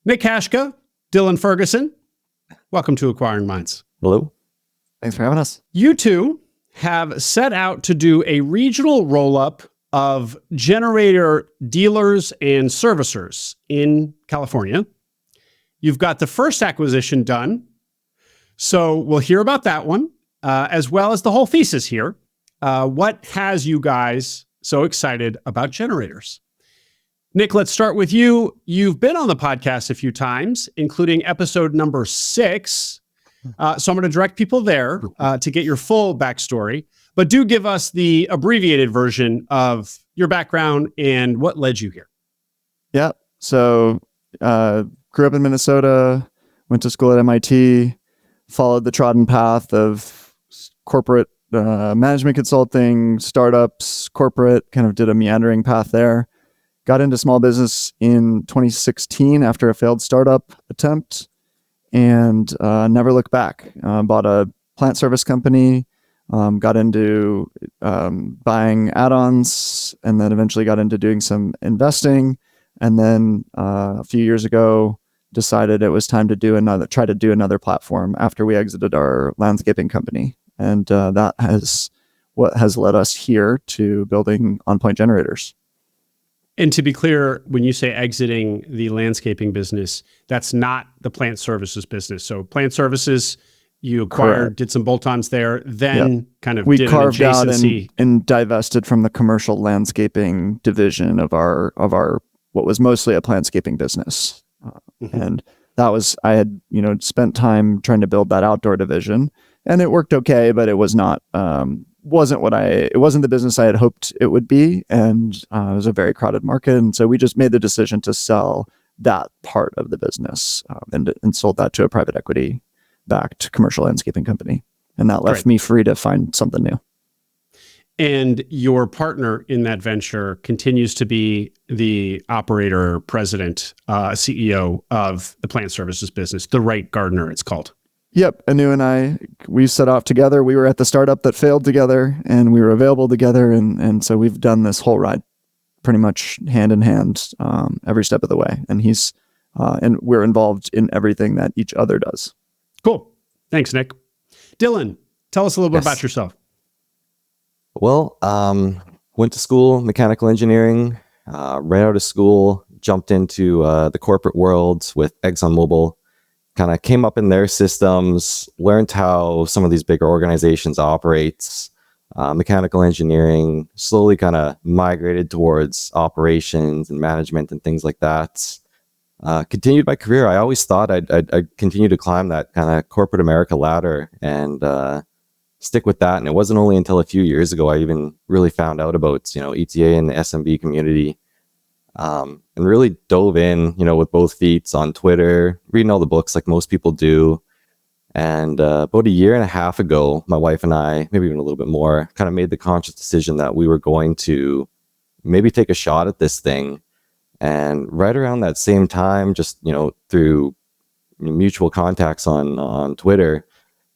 Nick Haschka, Dillan Ferguson, welcome to Acquiring Minds. Hello. Thanks for having us. You two have set out to do a regional roll-up of generator dealers and servicers in California. You've got the first acquisition done, so we'll hear about that one, as well as the whole thesis here. What has you guys so excited about generators? Nick, let's start with you. You've been on the podcast a few times, including episode number 6. So I'm going to direct people there to get your full backstory, but do give us the abbreviated version of your background and what led you here. Yeah. So grew up in Minnesota, went to school at MIT, followed the trodden path of corporate management consulting, startups, corporate, kind of did a meandering path there. Got into small business in 2016 after a failed startup attempt and never looked back. Bought a plant service company, got into buying add-ons, and then eventually got into doing some investing. And then a few years ago, decided it was time to try to do another platform after we exited our landscaping company. And that has what has led us here to building on-point generators. And to be clear, when you say exiting the landscaping business, that's not the plant services business. So plant services, you acquired, Correct. Did some bolt-ons there, then kind of we did carved an out adjacency. and divested from the commercial landscaping division of our what was mostly a plantscaping business. And that was, I had, spent time trying to build that outdoor division, and it worked okay, but it was not, it wasn't the business I had hoped it would be. And it was a very crowded market. And so we just made the decision to sell that part of the business and sold that to a private equity backed commercial landscaping company. And that left me free to find something new. And your partner in that venture continues to be the operator, president, CEO of the plant services business, The Right Gardener, it's called. Yep. Anu and I, we set off together. We were at the startup that failed together, and we were available together. And so we've done this whole ride pretty much hand in hand every step of the way. And and we're involved in everything that each other does. Cool. Thanks, Nick. Dillan, tell us a little bit about yourself. Well, went to school, mechanical engineering, right out of school, jumped into the corporate world with ExxonMobil. Kind of came up in their systems, learned how some of these bigger organizations operates, mechanical engineering, slowly kind of migrated towards operations and management and things like that. Continued my career. I always thought I'd continue to climb that kind of corporate America ladder and stick with that. And it wasn't only until a few years ago I even really found out about, ETA and the SMB community. And really dove in, with both feet on Twitter, reading all the books like most people do. And about a year and a half ago, my wife and I, maybe even a little bit more, kind of made the conscious decision that we were going to maybe take a shot at this thing. And right around that same time, just, through mutual contacts on Twitter,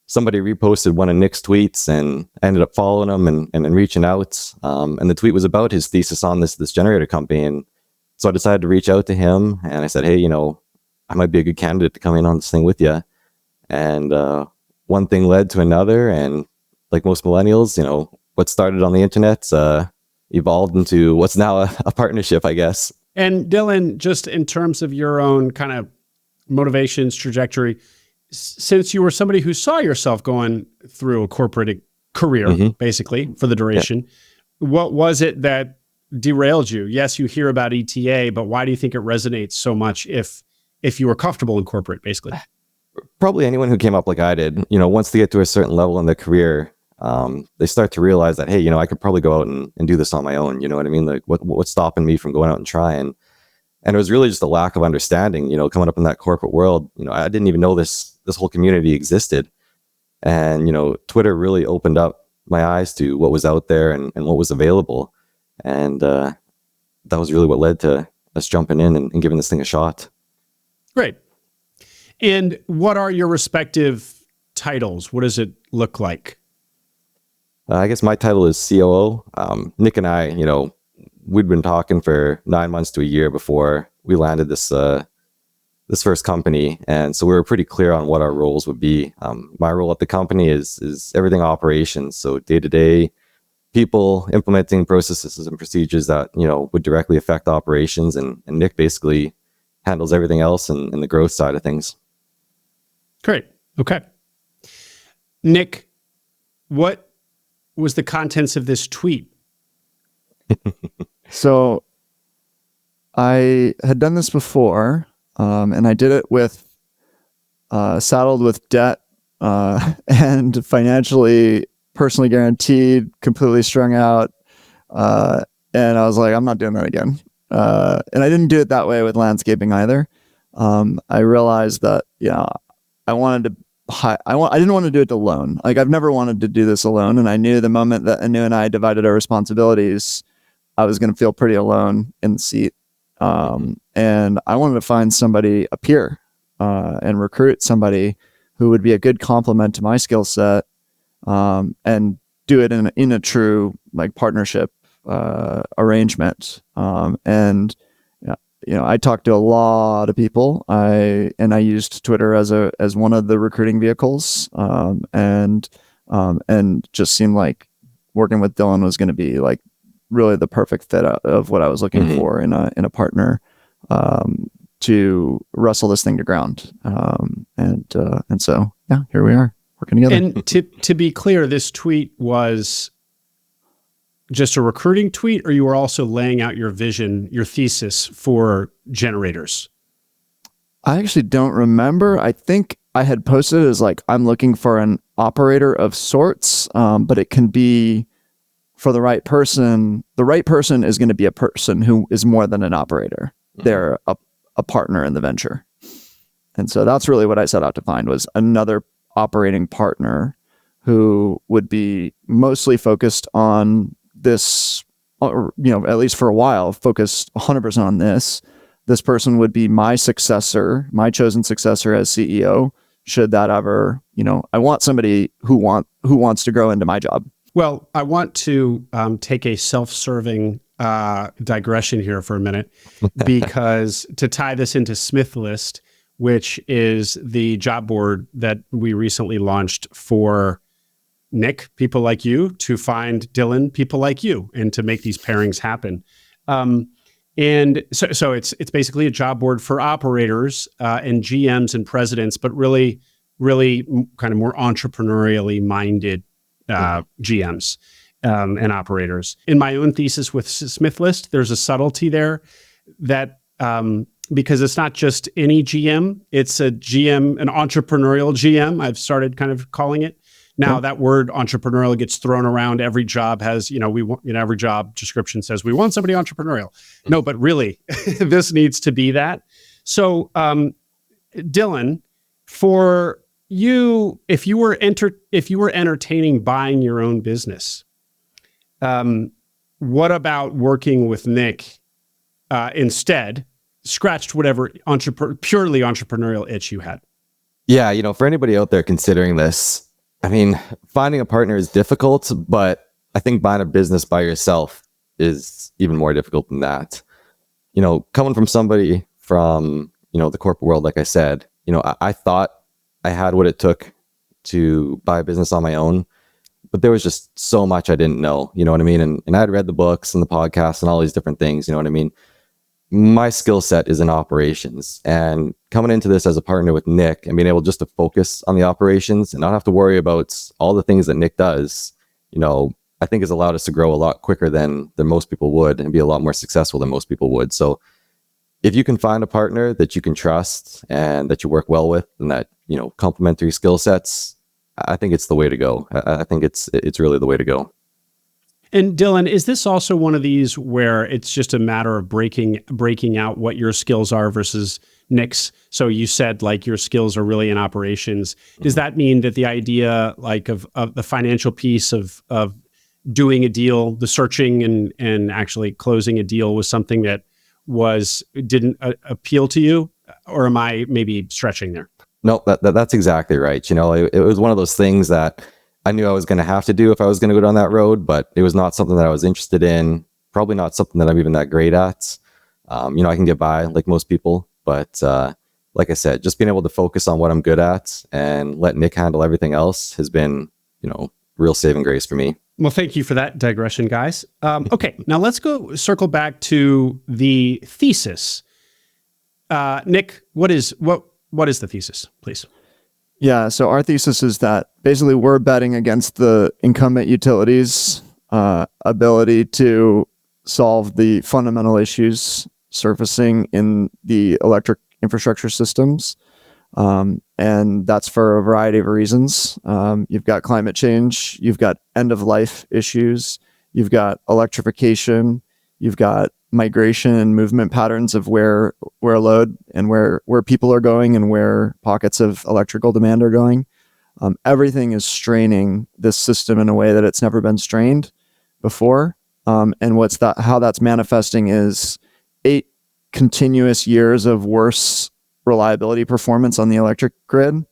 somebody reposted one of Nick's tweets and I ended up following him and reaching out. And the tweet was about his thesis on this generator company. And so I decided to reach out to him and I said, hey, I might be a good candidate to come in on this thing with you. And one thing led to another. And like most millennials, what started on the internet evolved into what's now a partnership, I guess. And Dillan, just in terms of your own kind of motivations, trajectory, since you were somebody who saw yourself going through a corporate career, basically, for the duration, what was it that derailed you? Yes, you hear about ETA, but why do you think it resonates so much if you were comfortable in corporate, basically? Probably anyone who came up like I did, once they get to a certain level in their career, they start to realize that, hey, I could probably go out and do this on my own. You know what I mean? Like what's stopping me from going out and trying? And it was really just a lack of understanding, coming up in that corporate world. I didn't even know this whole community existed. And, Twitter really opened up my eyes to what was out there and what was available. And that was really what led to us jumping in and giving this thing a shot. Great. And what are your respective titles? What does it look like? I guess my title is COO. Nick and I, we'd been talking for 9 months to a year before we landed this this first company. And so we were pretty clear on what our roles would be. My role at the company is everything operations. So day-to-day people implementing processes and procedures that, would directly affect operations. And Nick basically handles everything else in the growth side of things. Great. Okay. Nick, what was the contents of this tweet? So I had done this before, and I did it with saddled with debt and financially, personally guaranteed, completely strung out. And I was like, I'm not doing that again. And I didn't do it that way with landscaping either. I realized that, I wanted to. I didn't want to do it alone. Like, I've never wanted to do this alone, and I knew the moment that Anu and I divided our responsibilities, I was going to feel pretty alone in the seat. And I wanted to find somebody, a peer, and recruit somebody who would be a good complement to my skill set, and do it in a true partnership arrangement. And I talked to a lot of people. I used Twitter as one of the recruiting vehicles, and just seemed like working with Dillan was going to be really the perfect fit of what I was looking for in a partner, to wrestle this thing to ground. And so here we are working together. And to be clear, this tweet was just a recruiting tweet, or you were also laying out your vision, your thesis for generators? I actually don't remember. I think I had posted as I'm looking for an operator of sorts, but it can be for the right person. The right person is going to be a person who is more than an operator. They're a partner in the venture. And so that's really what I set out to find, was another operating partner who would be mostly focused on this, at least for a while, focused 100% on this. This person would be my successor, my chosen successor as CEO, should that ever, I want somebody who wants to grow into my job. Well, I want to take a self-serving digression here for a minute, because to tie this into Smith List, which is the job board that we recently launched for Nick, people like you, to find Dillan, people like you, and to make these pairings happen. And so it's basically a job board for operators and GMs and presidents, but really kind of more entrepreneurially minded GMs and operators. In my own thesis with Smith List, there's a subtlety there that because it's not just any GM, it's a GM, an entrepreneurial GM, I've started kind of calling it. Now that word entrepreneurial gets thrown around. Every job has, every job description says we want somebody entrepreneurial. No, but really, this needs to be that. So, Dillan, for you, if you were entertaining buying your own business, what about working with Nick instead? Scratched whatever purely entrepreneurial itch you had. Yeah, for anybody out there considering this, finding a partner is difficult, but I think buying a business by yourself is even more difficult than that. Coming from somebody from, the corporate world, like I said, I thought I had what it took to buy a business on my own, but there was just so much I didn't know, you know what I mean? And I had read the books and the podcasts and all these different things, you know what I mean? My skill set is in operations, and coming into this as a partner with Nick and being able just to focus on the operations and not have to worry about all the things that Nick does, I think has allowed us to grow a lot quicker than most people would and be a lot more successful than most people would. So if you can find a partner that you can trust and that you work well with and that, complementary skill sets, I think it's the way to go. I think it's really the way to go. And Dillan, is this also one of these where it's just a matter of breaking out what your skills are versus Nick's? So you said your skills are really in operations. Does that mean that the idea of the financial piece of doing a deal, the searching and actually closing a deal was something that didn't appeal to you? Or am I maybe stretching there? No, that's exactly right. It was one of those things that I knew I was going to have to do if I was going to go down that road, but it was not something that I was interested in. Probably not something that I'm even that great at. I can get by like most people, but like I said, just being able to focus on what I'm good at and let Nick handle everything else has been, real saving grace for me. Well, thank you for that digression, guys. Okay, now let's circle back to the thesis. Nick, what is the thesis, please? Yeah, so our thesis is that basically we're betting against the incumbent utilities' ability to solve the fundamental issues surfacing in the electric infrastructure systems. And that's for a variety of reasons. You've got climate change, you've got end of life issues, you've got electrification, you've got migration and movement patterns of where load and where people are going and where pockets of electrical demand are going. Everything is straining this system in a way that it's never been strained before. And how that's manifesting is 8 continuous years of worse reliability performance on the electric grid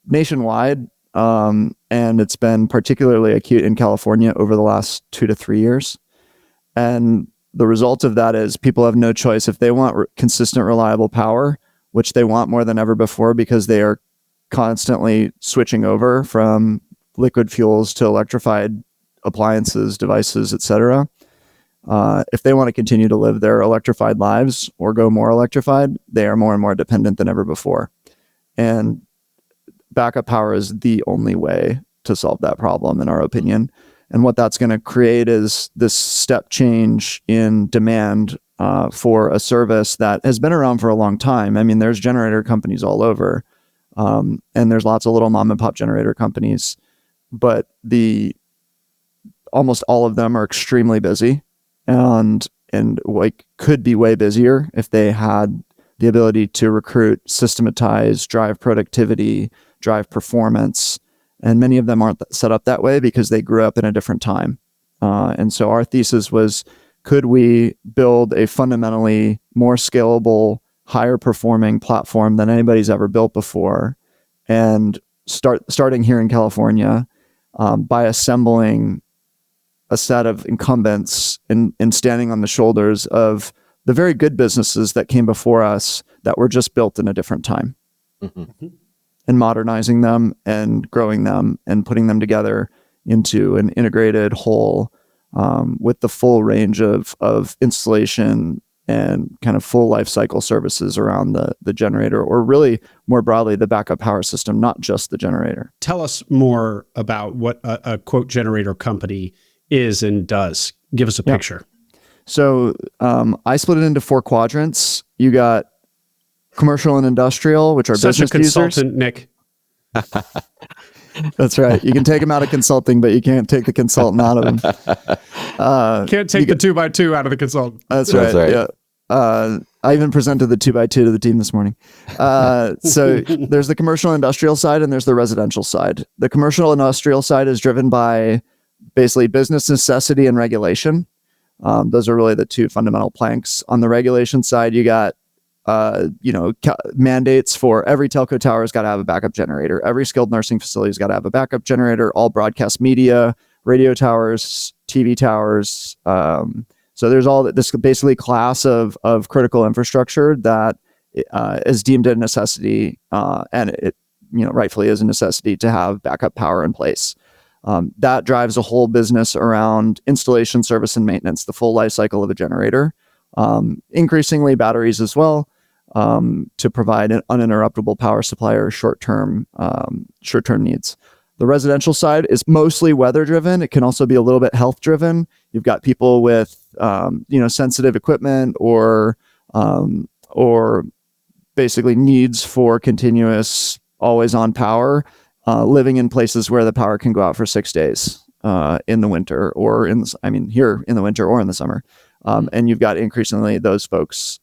nationwide. And it's been particularly acute in California over the last 2 to 3 years. And the result of that is people have no choice. If they want consistent, reliable power, which they want more than ever before because they are constantly switching over from liquid fuels to electrified appliances, devices, etc. If they want to continue to live their electrified lives or go more electrified, they are more and more dependent than ever before. And backup power is the only way to solve that problem, in our opinion. And what that's going to create is this step change in demand for a service that has been around for a long time. I mean, there's generator companies all over, and there's lots of little mom and pop generator companies, but almost all of them are extremely busy. And like could be way busier if they had the ability to recruit, systematize, drive productivity, drive performance. And many of them aren't set up that way because they grew up in a different time. And so our thesis was, could we build a fundamentally more scalable, higher performing platform than anybody's ever built before, and starting here in California by assembling a set of incumbents and standing on the shoulders of the very good businesses that came before us that were just built in a different time, and modernizing them and growing them and putting them together into an integrated whole with the full range of installation and kind of full life cycle services around the generator, or really more broadly, the backup power system, not just the generator. Tell us more about what a quote generator company is and does. Give us a picture. So I split it into 4 quadrants. You got commercial and industrial, which are such business a consultant, users. Nick. That's right. You can take them out of consulting, but you can't take the consultant out of them. Can't take the 2x2 out of the consultant. That's right. Yeah. I even presented the 2x2 to the team this morning. So there's the commercial and industrial side, and there's the residential side. The commercial and industrial side is driven by basically business necessity and regulation. Those are really the 2 fundamental planks. On the regulation side, you got mandates for every telco tower has got to have a backup generator. Every skilled nursing facility has got to have a backup generator. All broadcast media, radio towers, TV towers. So there's all this basically class of critical infrastructure that is deemed a necessity, and it rightfully is a necessity to have backup power in place. That drives a whole business around installation, service, and maintenance, the full life cycle of a generator. Increasingly batteries as well, to provide an uninterruptible power supply or short-term needs. The residential side is mostly weather-driven. It can also be a little bit health-driven. You've got people with sensitive equipment or basically needs for continuous, always-on power, living in places where the power can go out for 6 days in the winter, or here in the winter or in the summer. And you've got increasingly those folks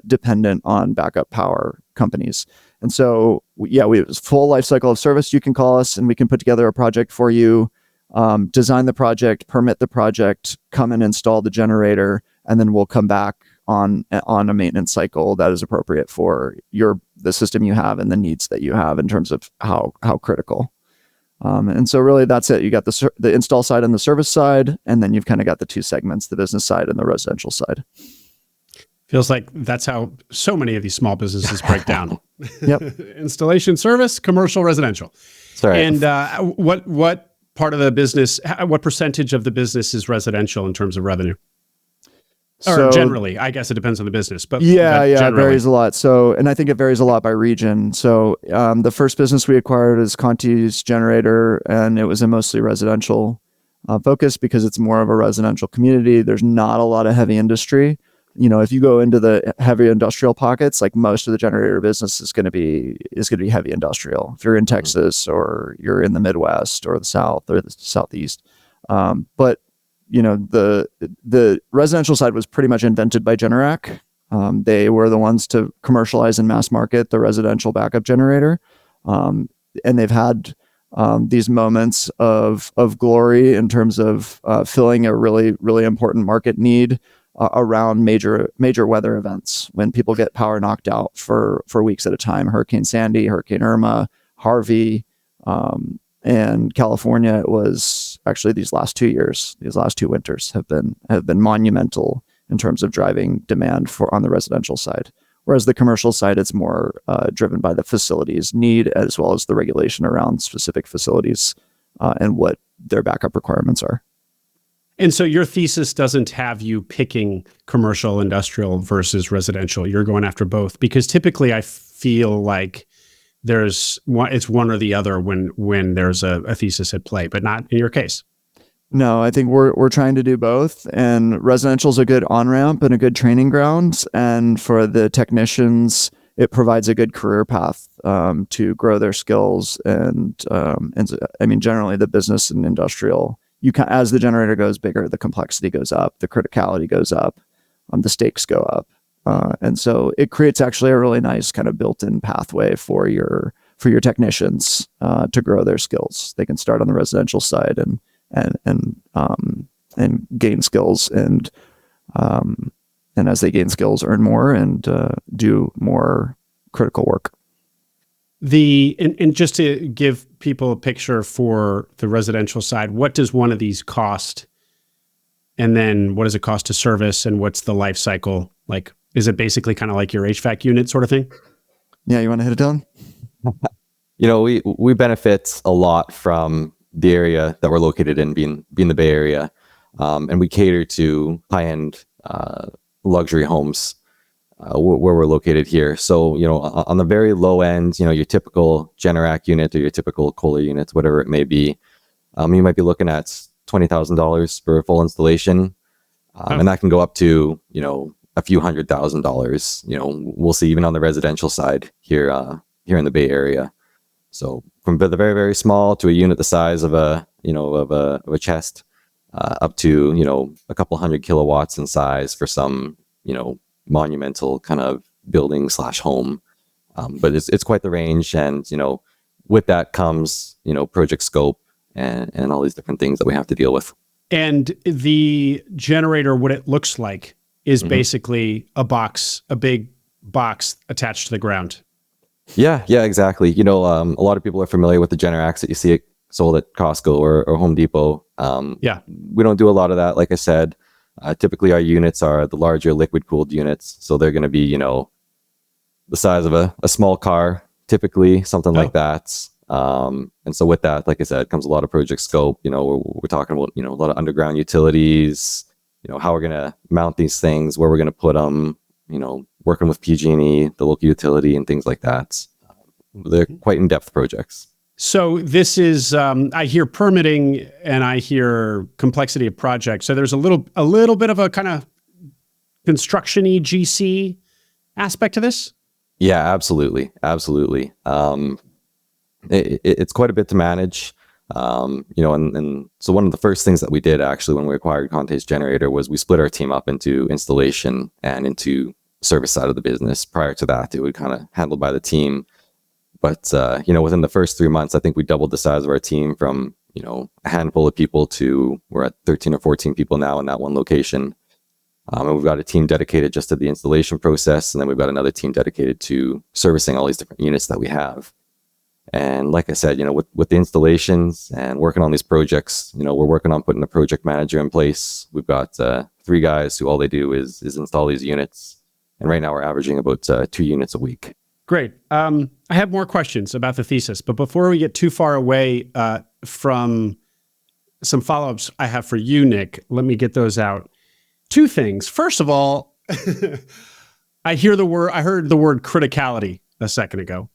dependent on backup power companies. And so, we have a full life cycle of service. You can call us and we can put together a project for you, design the project, permit the project, come and install the generator, and then we'll come back on a maintenance cycle that is appropriate for the system you have and the needs that you have in terms of how critical. And so really that's it. You got the install side and the service side, and then you've kind of got the 2 segments, the business side and the residential side. Feels like that's how so many of these small businesses break down. Yep. Installation, service, commercial, residential. Sorry. And what part of the business, what percentage of the business is residential in terms of revenue? Or generally, I guess it depends on the business, but it generally. varies a lot. So, and I think it varies a lot by region. So, the first business we acquired is Conti's generator, and it was a mostly residential focus because it's more of a residential community. There's not a lot of heavy industry. If you go into the heavy industrial pockets, like most of the generator business is going to be heavy industrial. If you're in Texas or you're in the Midwest or the South or the Southeast, but the residential side was pretty much invented by Generac. They were the ones to commercialize and mass market the residential backup generator, and they've had these moments of glory in terms of filling a really, really important market need around major weather events when people get power knocked out for weeks at a time. Hurricane Sandy, Hurricane Irma, Harvey, and California. It was actually these last 2 winters have been monumental in terms of driving demand on the residential side. Whereas the commercial side, it's more driven by the facilities need as well as the regulation around specific facilities and what their backup requirements are. And so your thesis doesn't have you picking commercial, industrial versus residential. You're going after both, because typically I feel like it's one or the other when there's a thesis at play, but not in your case. No, I think we're trying to do both, and residential is a good on-ramp and a good training ground. And for the technicians, it provides a good career path to grow their skills. And I mean, generally the business and industrial, as the generator goes bigger, the complexity goes up, the criticality goes up, the stakes go up. And so it creates actually a really nice kind of built-in pathway for your technicians to grow their skills. They can start on the residential side and gain skills, and as they gain skills, earn more and do more critical work. And just to give people a picture for the residential side, what does one of these cost? And then what does it cost to service, and what's the life cycle like? Is it basically kind of like your HVAC unit sort of thing? Yeah, you want to hit it down? We benefit a lot from the area that we're located in, being the Bay Area, and we cater to high-end luxury homes where we're located here. So, on the very low end, your typical Generac unit or your typical Kohler units, whatever it may be, you might be looking at $20,000 for a full installation, and that can go up to a few $100,000. We'll see even on the residential side here in the Bay Area. So from the very, very small to a unit the size of a chest, up to a couple hundred kilowatts in size for some monumental kind of building / home. But it's quite the range, and with that comes project scope and all these different things that we have to deal with. And the generator, what it looks like, is basically a big box attached to the ground. Yeah, exactly. A lot of people are familiar with the Generacs that you see sold at Costco or Home Depot. We don't do a lot of that. Like I said, typically our units are the larger liquid cooled units. So they're going to be, the size of a small car, typically something like that. And so with that, like I said, comes a lot of project scope. We're talking about, a lot of underground utilities, how we're going to mount these things, where we're going to put them, working with PG&E, the local utility, and things like that. They're quite in-depth projects. So this is, I hear permitting and I hear complexity of project. So there's a little bit of a kind of construction-y GC aspect to this? Yeah, absolutely. It's quite a bit to manage. And so one of the first things that we did actually when we acquired Conti's generator was we split our team up into installation and into service side of the business. Prior to that, it was kind of handled by the team. But, within the first 3 months, I think we doubled the size of our team from, a handful of people to we're at 13 or 14 people now in that one location. And we've got a team dedicated just to the installation process. And then we've got another team dedicated to servicing all these different units that we have. And like I said, with the installations and working on these projects, we're working on putting a project manager in place. We've got 3 guys who all they do is install these units. And right now we're averaging about 2 units a week. Great. I have more questions about the thesis, but before we get too far away from some follow-ups I have for you, Nick, let me get those out. Two things. First of all, I heard the word criticality a second ago.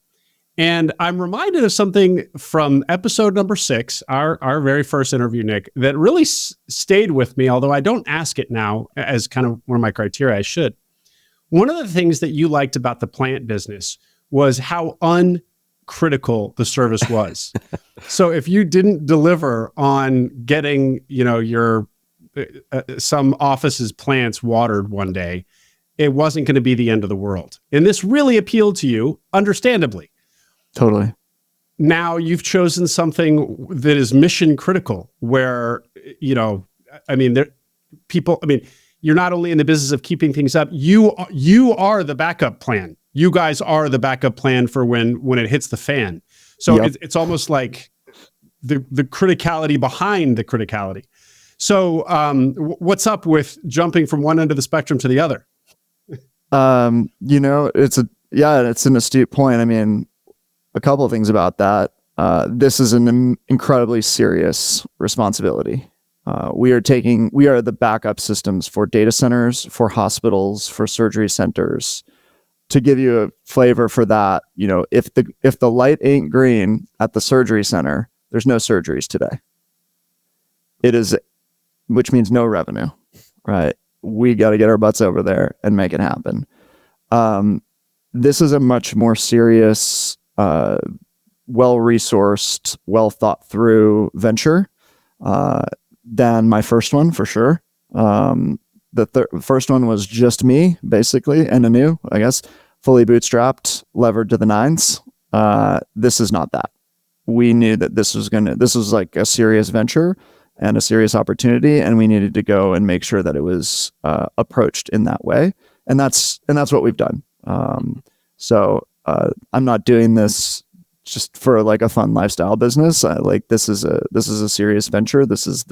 And I'm reminded of something from episode number 6, our very first interview, Nick, that really stayed with me, although I don't ask it now as kind of one of my criteria. I should. One of the things that you liked about the plant business was how uncritical the service was. So if you didn't deliver on getting, your some office's plants watered one day, it wasn't going to be the end of the world. And this really appealed to you, understandably. Totally. Now you've chosen something that is mission critical where, you're not only in the business of keeping things up, you are the backup plan. You guys are the backup plan for when it hits the fan. So yep. It's almost like the criticality behind the criticality. So what's up with jumping from one end of the spectrum to the other? It's an astute point. I mean, a couple of things about that. This is an incredibly serious responsibility. We are the backup systems for data centers, for hospitals, for surgery centers. To give you a flavor for that, if the light ain't green at the surgery center, there's no surgeries today. Which means no revenue, right? We got to get our butts over there and make it happen. This is a much more serious, well-resourced, well-thought-through venture than my first one, for sure. The first one was just me, basically, and Anu, I guess, fully bootstrapped, levered to the nines. This is not that. We knew that this was like a serious venture and a serious opportunity, and we needed to go and make sure that it was approached in that way. And that's what we've done. So I'm not doing this just for like a fun lifestyle business. This is a serious venture. This is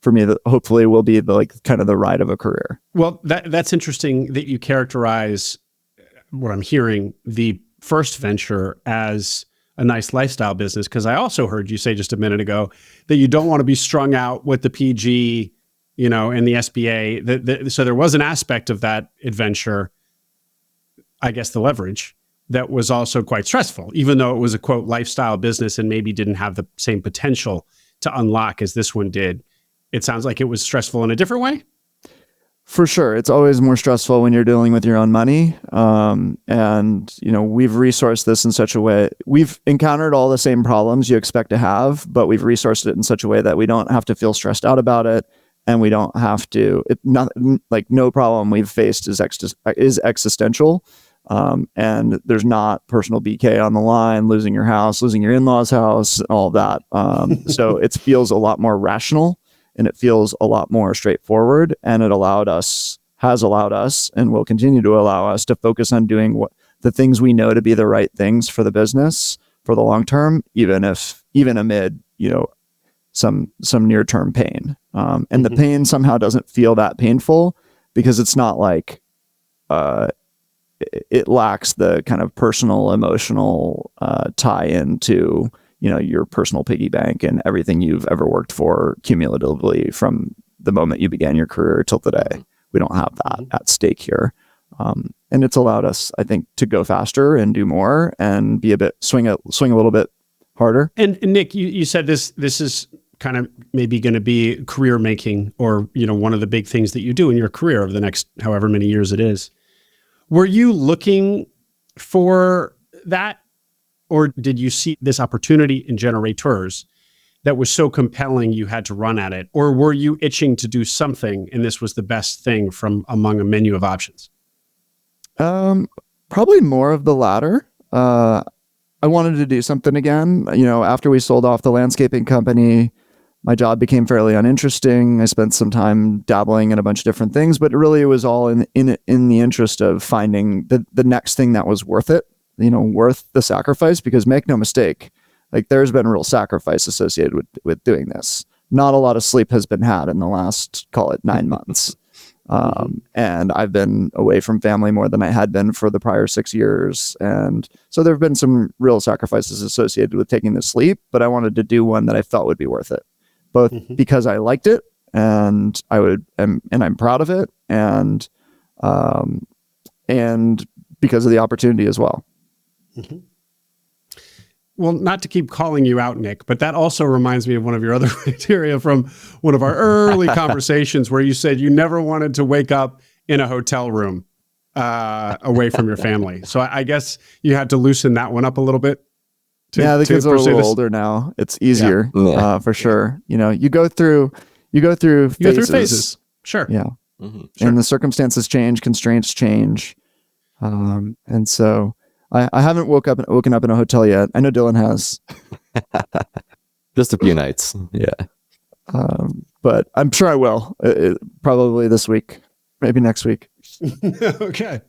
for me, that hopefully will be kind of the ride of a career. Well, that's interesting that you characterize what I'm hearing, the first venture, as a nice lifestyle business, because I also heard you say just a minute ago that you don't want to be strung out with the PG, and the SBA. So there was an aspect of that adventure, I guess the leverage, that was also quite stressful, even though it was a quote lifestyle business and maybe didn't have the same potential to unlock as this one did. It sounds like it was stressful in a different way. For sure. It's always more stressful when you're dealing with your own money. And we've resourced this in such a way. We've encountered all the same problems you expect to have, but we've resourced it in such a way that we don't have to feel stressed out about it. And we don't have to, no problem we've faced is existential. And there's not personal BK on the line, losing your house, losing your in-laws' house, all of that. So it feels a lot more rational, and it feels a lot more straightforward. And it has allowed us, and will continue to allow us to focus on doing the things we know to be the right things for the business for the long term, even amid, some near-term pain. And the pain somehow doesn't feel that painful because it's not like, it lacks the kind of personal, emotional tie into, your personal piggy bank and everything you've ever worked for cumulatively from the moment you began your career till today. We don't have that at stake here. And it's allowed us, I think, to go faster and do more and be swing a little bit harder. And Nick, you said this is kind of maybe going to be career making, or, one of the big things that you do in your career over the next however many years it is. Were you looking for that, or did you see this opportunity in generators that was so compelling you had to run at it? Or were you itching to do something and this was the best thing from among a menu of options? Probably more of the latter. I wanted to do something again. After we sold off the landscaping company, my job became fairly uninteresting. I spent some time dabbling in a bunch of different things, but really it was all in the interest of finding the next thing that was worth it, worth the sacrifice, because make no mistake, there's been real sacrifice associated with doing this. Not a lot of sleep has been had in the last, call it 9 months. And I've been away from family more than I had been for the prior 6 years. And so there have been some real sacrifices associated with taking this leap, but I wanted to do one that I felt would be worth it, both because I liked it and I'm proud of it, and because of the opportunity as well. Well, not to keep calling you out, Nick, but that also reminds me of one of your other criteria from one of our early conversations where you said you never wanted to wake up in a hotel room away from your family. So I guess you had to loosen that one up a little bit. The kids are a little older now. It's easier, for sure. You go through phases. Sure. Yeah. Sure. And the circumstances change, constraints change. And so I haven't woken up in a hotel yet. I know Dillan has. Just a few nights. Yeah. But I'm sure I will. Probably this week, maybe next week. Okay.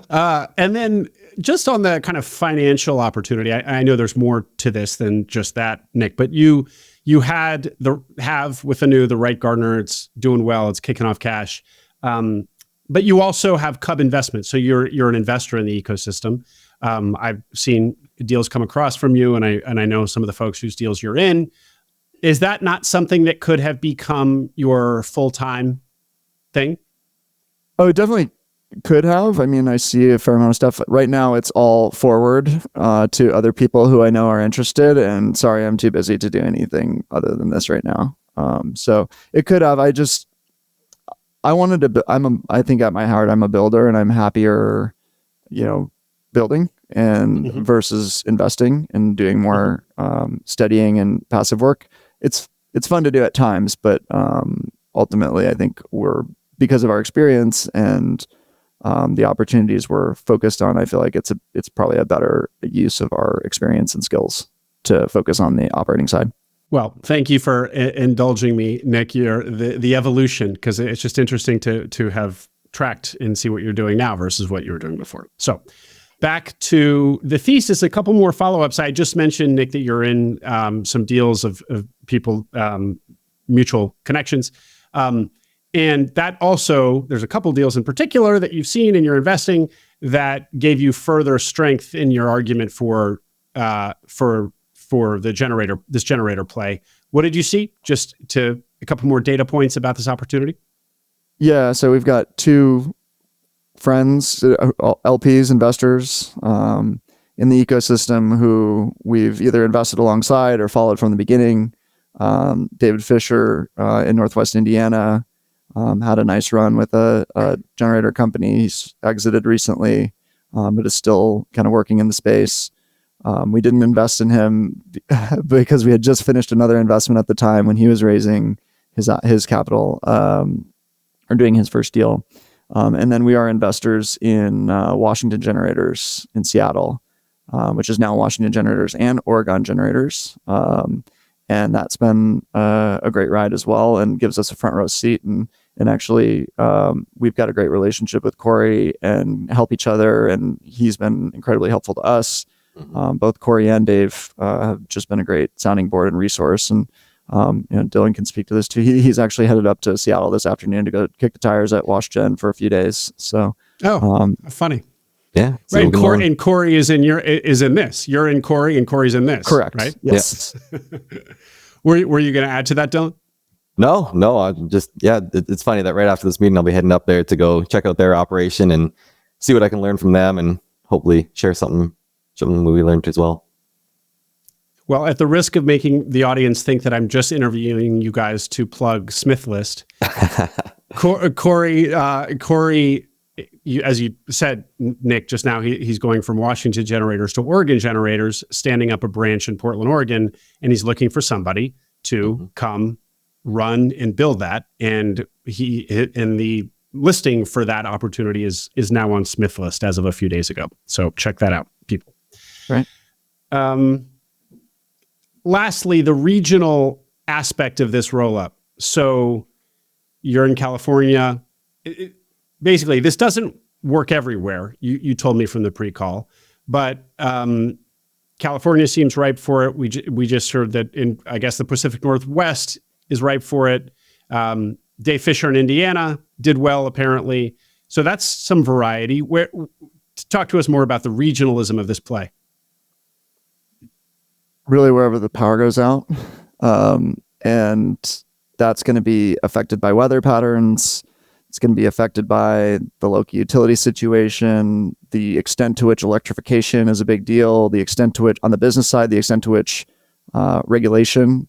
And then just on the kind of financial opportunity, I know there's more to this than just that, Nick, but you have with Anu, the right Gardener, it's doing well, it's kicking off cash. But you also have Cub Investments. So you're an investor in the ecosystem. I've seen deals come across from you, and I know some of the folks whose deals you're in. Is that not something that could have become your full-time thing? Oh, it definitely could have. I mean, I see a fair amount of stuff. Right now, it's all forward to other people who I know are interested. And sorry, I'm too busy to do anything other than this right now. So it could have. I wanted to. I think at my heart, I'm a builder, and I'm happier, building and versus investing and doing more studying and passive work. It's fun to do at times, but ultimately, I think because of our experience and the opportunities we're focused on, I feel like it's probably a better use of our experience and skills to focus on the operating side. Well, thank you for indulging me, Nick. The evolution, because it's just interesting to have tracked and see what you're doing now versus what you were doing before. So back to the thesis, a couple more follow-ups. I just mentioned, Nick, that you're in some deals of people, mutual connections. And that also, there's a couple deals in particular that you've seen in your investing that gave you further strength in your argument for this generator play. What did you see? Just to a couple more data points about this opportunity. Yeah, so we've got two friends, LPs, investors in the ecosystem who we've either invested alongside or followed from the beginning. David Fisher in Northwest Indiana had a nice run with a generator company. He's exited recently, but is still kind of working in the space. We didn't invest in him because we had just finished another investment at the time when he was raising his capital or doing his first deal. And then we are investors in Washington Generators in Seattle, which is now Washington Generators and Oregon Generators. And that's been a great ride as well, and gives us a front row seat. And actually, we've got a great relationship with Corey and help each other. And he's been incredibly helpful to us. Both Corey and Dave have just been a great sounding board and resource. And Dillan can speak to this too. He's actually headed up to Seattle this afternoon to go kick the tires at WashGen for a few days. So, funny. Yeah. Right. And Corey is in this. You're in Corey, and Corey's in this. Correct. Right. Yes. Were you going to add to that, Dillan? No. I'm just, it's funny that right after this meeting, I'll be heading up there to go check out their operation and see what I can learn from them, and hopefully share something we learned as well. Well, at the risk of making the audience think that I'm just interviewing you guys to plug Smith List, Corey, as you said, Nick, just now, he's going from Washington Generators to Oregon Generators, standing up a branch in Portland, Oregon, and he's looking for somebody to come run and build that. And the listing for that opportunity is now on Smith List as of a few days ago. So check that out, people. Right. Lastly, the regional aspect of this roll-up. So you're in California. Basically, this doesn't work everywhere. You told me from the pre-call, but California seems ripe for it. We just heard that in, I guess, the Pacific Northwest is ripe for it. Dave Fisher in Indiana did well, apparently. So that's some variety. Talk to us more about the regionalism of this play. Really, wherever the power goes out. And that's going to be affected by weather patterns. It's going to be affected by the local utility situation, the extent to which electrification is a big deal, the extent to which, on the business side, the extent to which regulation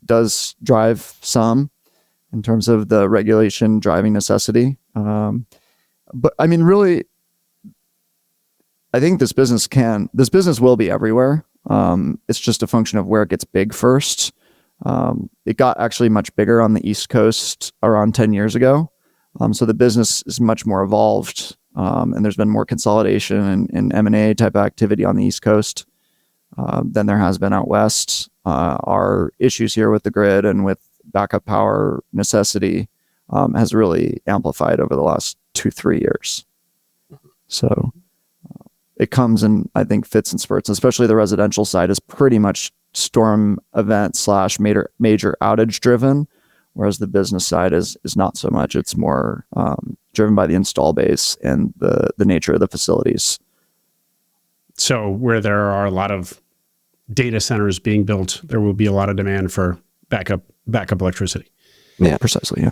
does drive some in terms of the regulation driving necessity. But I mean, really, I think this business will be everywhere. It's just a function of where it gets big first. It got actually much bigger on the East Coast around 10 years ago. So the business is much more evolved, and there's been more consolidation and M&A type activity on the East Coast than there has been out West. Our issues here with the grid and with backup power necessity has really amplified over the last 2-3 years. So it comes in, I think, fits and spurts, especially the residential side is pretty much storm event / major outage driven, whereas the business side is not so much. It's more driven by the install base and the nature of the facilities. So where there are a lot of data centers being built, there will be a lot of demand for backup electricity. Yeah, precisely. Yeah.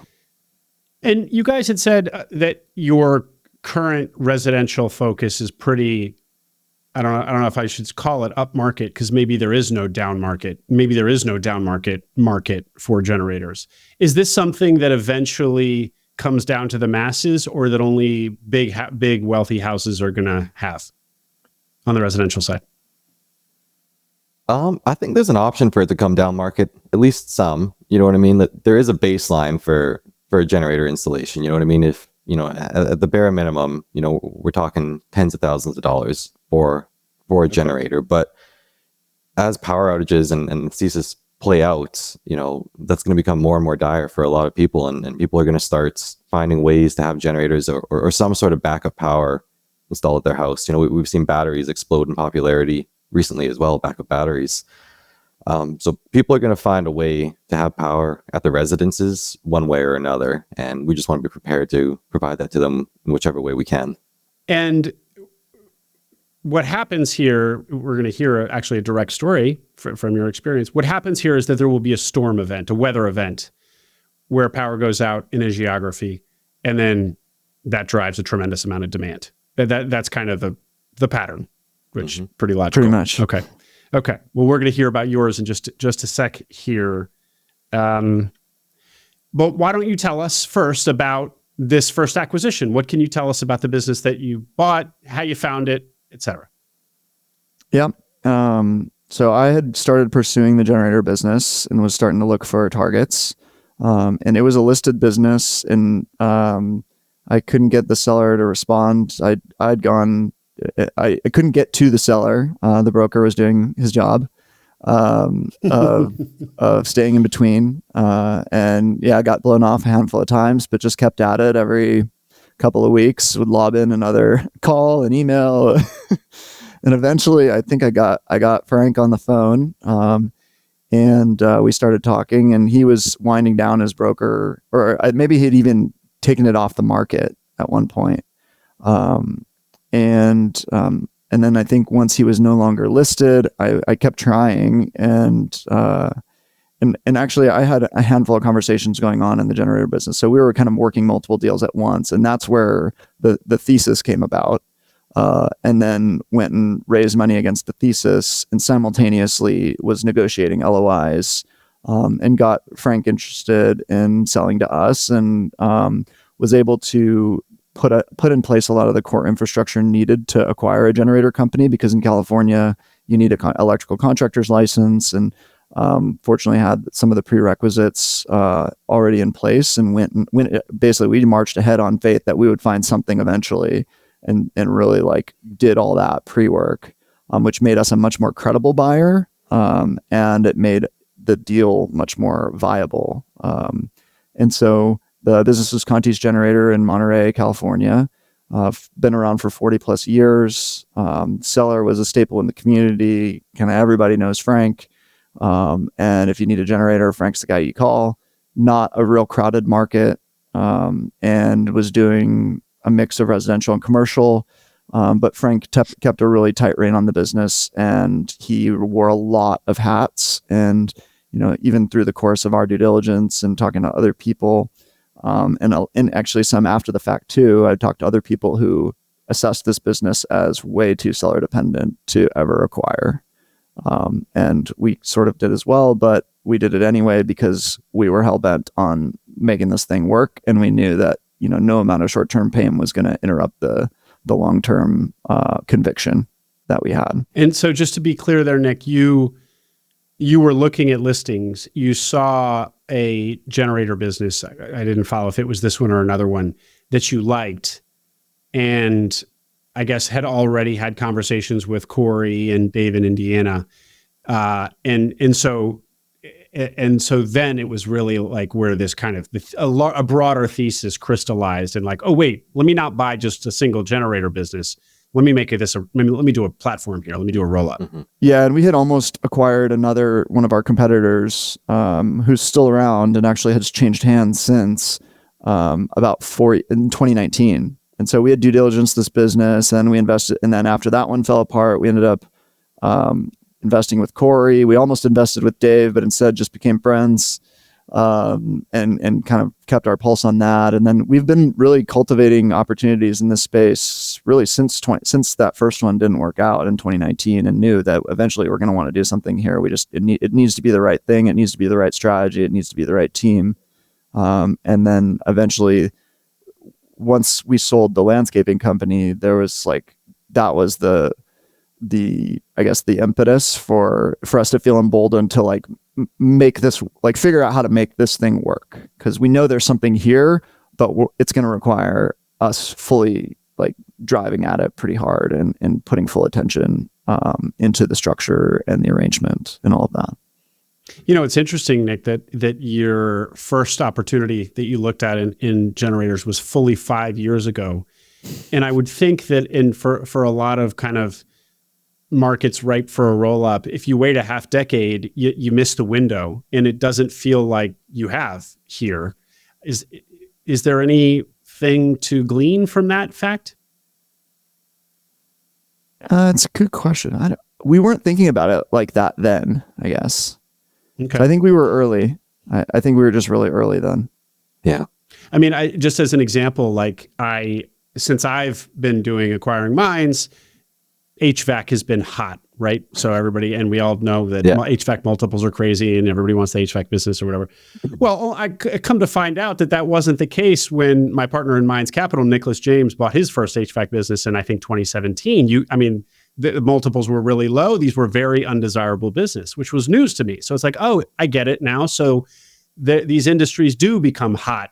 And you guys had said that your current residential focus is pretty, I don't know if I should call it upmarket, because maybe there is no down market. Maybe there is no down market for generators. Is this something that eventually comes down to the masses, or that only big wealthy houses are going to have on the residential side? I think there's an option for it to come down market, at least some. You know what I mean? That there is a baseline for a generator installation. You know what I mean? If at the bare minimum, we're talking tens of thousands of dollars for a generator. But as power outages and thesis play out, that's going to become more and more dire for a lot of people, and people are going to start finding ways to have generators or some sort of backup power installed at their house. We've seen batteries explode in popularity recently as well, backup batteries. So people are going to find a way to have power at their residences one way or another, and we just want to be prepared to provide that to them in whichever way we can. And what happens here, we're going to hear actually a direct story from your experience. What happens here is that there will be a storm event, a weather event, where power goes out in a geography, and then that drives a tremendous amount of demand. That's kind of the pattern, which pretty logical. Pretty much. Okay. Well, we're going to hear about yours in just a sec here. But why don't you tell us first about this first acquisition? What can you tell us about the business that you bought, how you found it, etc.? Yeah. So I had started pursuing the generator business and was starting to look for targets. And it was a listed business, and I couldn't get the seller to respond. I couldn't get to the seller. The broker was doing his job of staying in between. And yeah, I got blown off a handful of times, but just kept at it every couple of weeks, would lob in another call and email. And eventually I think I got Frank on the phone. And we started talking, and he was winding down his broker, or maybe he'd even taken it off the market at one point. And then I think once he was no longer listed, I kept trying, and actually I had a handful of conversations going on in the generator business. So we were kind of working multiple deals at once, and that's where the thesis came about. And then went and raised money against the thesis, and simultaneously was negotiating LOIs, and got Frank interested in selling to us, and was able to put in place a lot of the core infrastructure needed to acquire a generator company, because in California you need a electrical contractor's license, and fortunately had some of the prerequisites already in place, and basically we marched ahead on faith that we would find something eventually, and really did all that pre-work, which made us a much more credible buyer, and it made the deal much more viable. And so the business was Conti's Generator in Monterey, California. Been around for 40 plus years. Seller was a staple in the community. Kind of everybody knows Frank. And if you need a generator, Frank's the guy you call. not a real crowded market, and was doing a mix of residential and commercial. But Frank kept a really tight rein on the business, and he wore a lot of hats. And, even through the course of our due diligence and talking to other people, and actually some after the fact too, I talked to other people who assessed this business as way too seller dependent to ever acquire. And we sort of did as well, but we did it anyway because we were hell-bent on making this thing work. And we knew that, no amount of short-term pain was going to interrupt the long-term conviction that we had. And so just to be clear there, Nick, you were looking at listings. You saw a generator business. I didn't follow if it was this one or another one that you liked. And I guess had already had conversations with Corey and Dave in Indiana. And so then it was really like where this kind of a broader thesis crystallized, and like, oh wait, let me not buy just a single generator business. Let me make let me do a platform here. Let me do a roll up. Mm-hmm. Yeah. And we had almost acquired another one of our competitors, who's still around and actually has changed hands since, in 2019. And so we had due diligence this business, and we invested. And then after that one fell apart, we ended up, investing with Corey. We almost invested with Dave, but instead just became friends, and kind of kept our pulse on that. And then we've been really cultivating opportunities in this space really since that first one didn't work out in 2019, and knew that eventually we're going to want to do something here. It needs to be the right thing. It needs to be the right strategy. It needs to be the right team. And then eventually, once we sold the landscaping company, that was the I guess the impetus for us to feel emboldened to make this, figure out how to make this thing work. Cause we know there's something here, but it's going to require us fully driving at it pretty hard and putting full attention, into the structure and the arrangement and all of that. It's interesting, Nick, that your first opportunity that you looked at in generators was fully 5 years ago. And I would think that for a lot of kind of markets ripe for a roll up, if you wait a half decade, you miss the window, and it doesn't feel like you have here. Is there anything to glean from that fact? It's a good question. We weren't thinking about it like that then, I guess. Okay. I think we were early. I think we were just really early then. Yeah. I mean, just as an example, since I've been doing acquiring mines, HVAC has been hot, right? So everybody, and we all know that HVAC multiples are crazy and everybody wants the HVAC business or whatever. Well, I come to find out that wasn't the case when my partner in Mines Capital, Nicholas James, bought his first HVAC business in, I think, 2017. The multiples were really low. These were very undesirable business, which was news to me. So it's like, oh, I get it now. So these industries do become hot.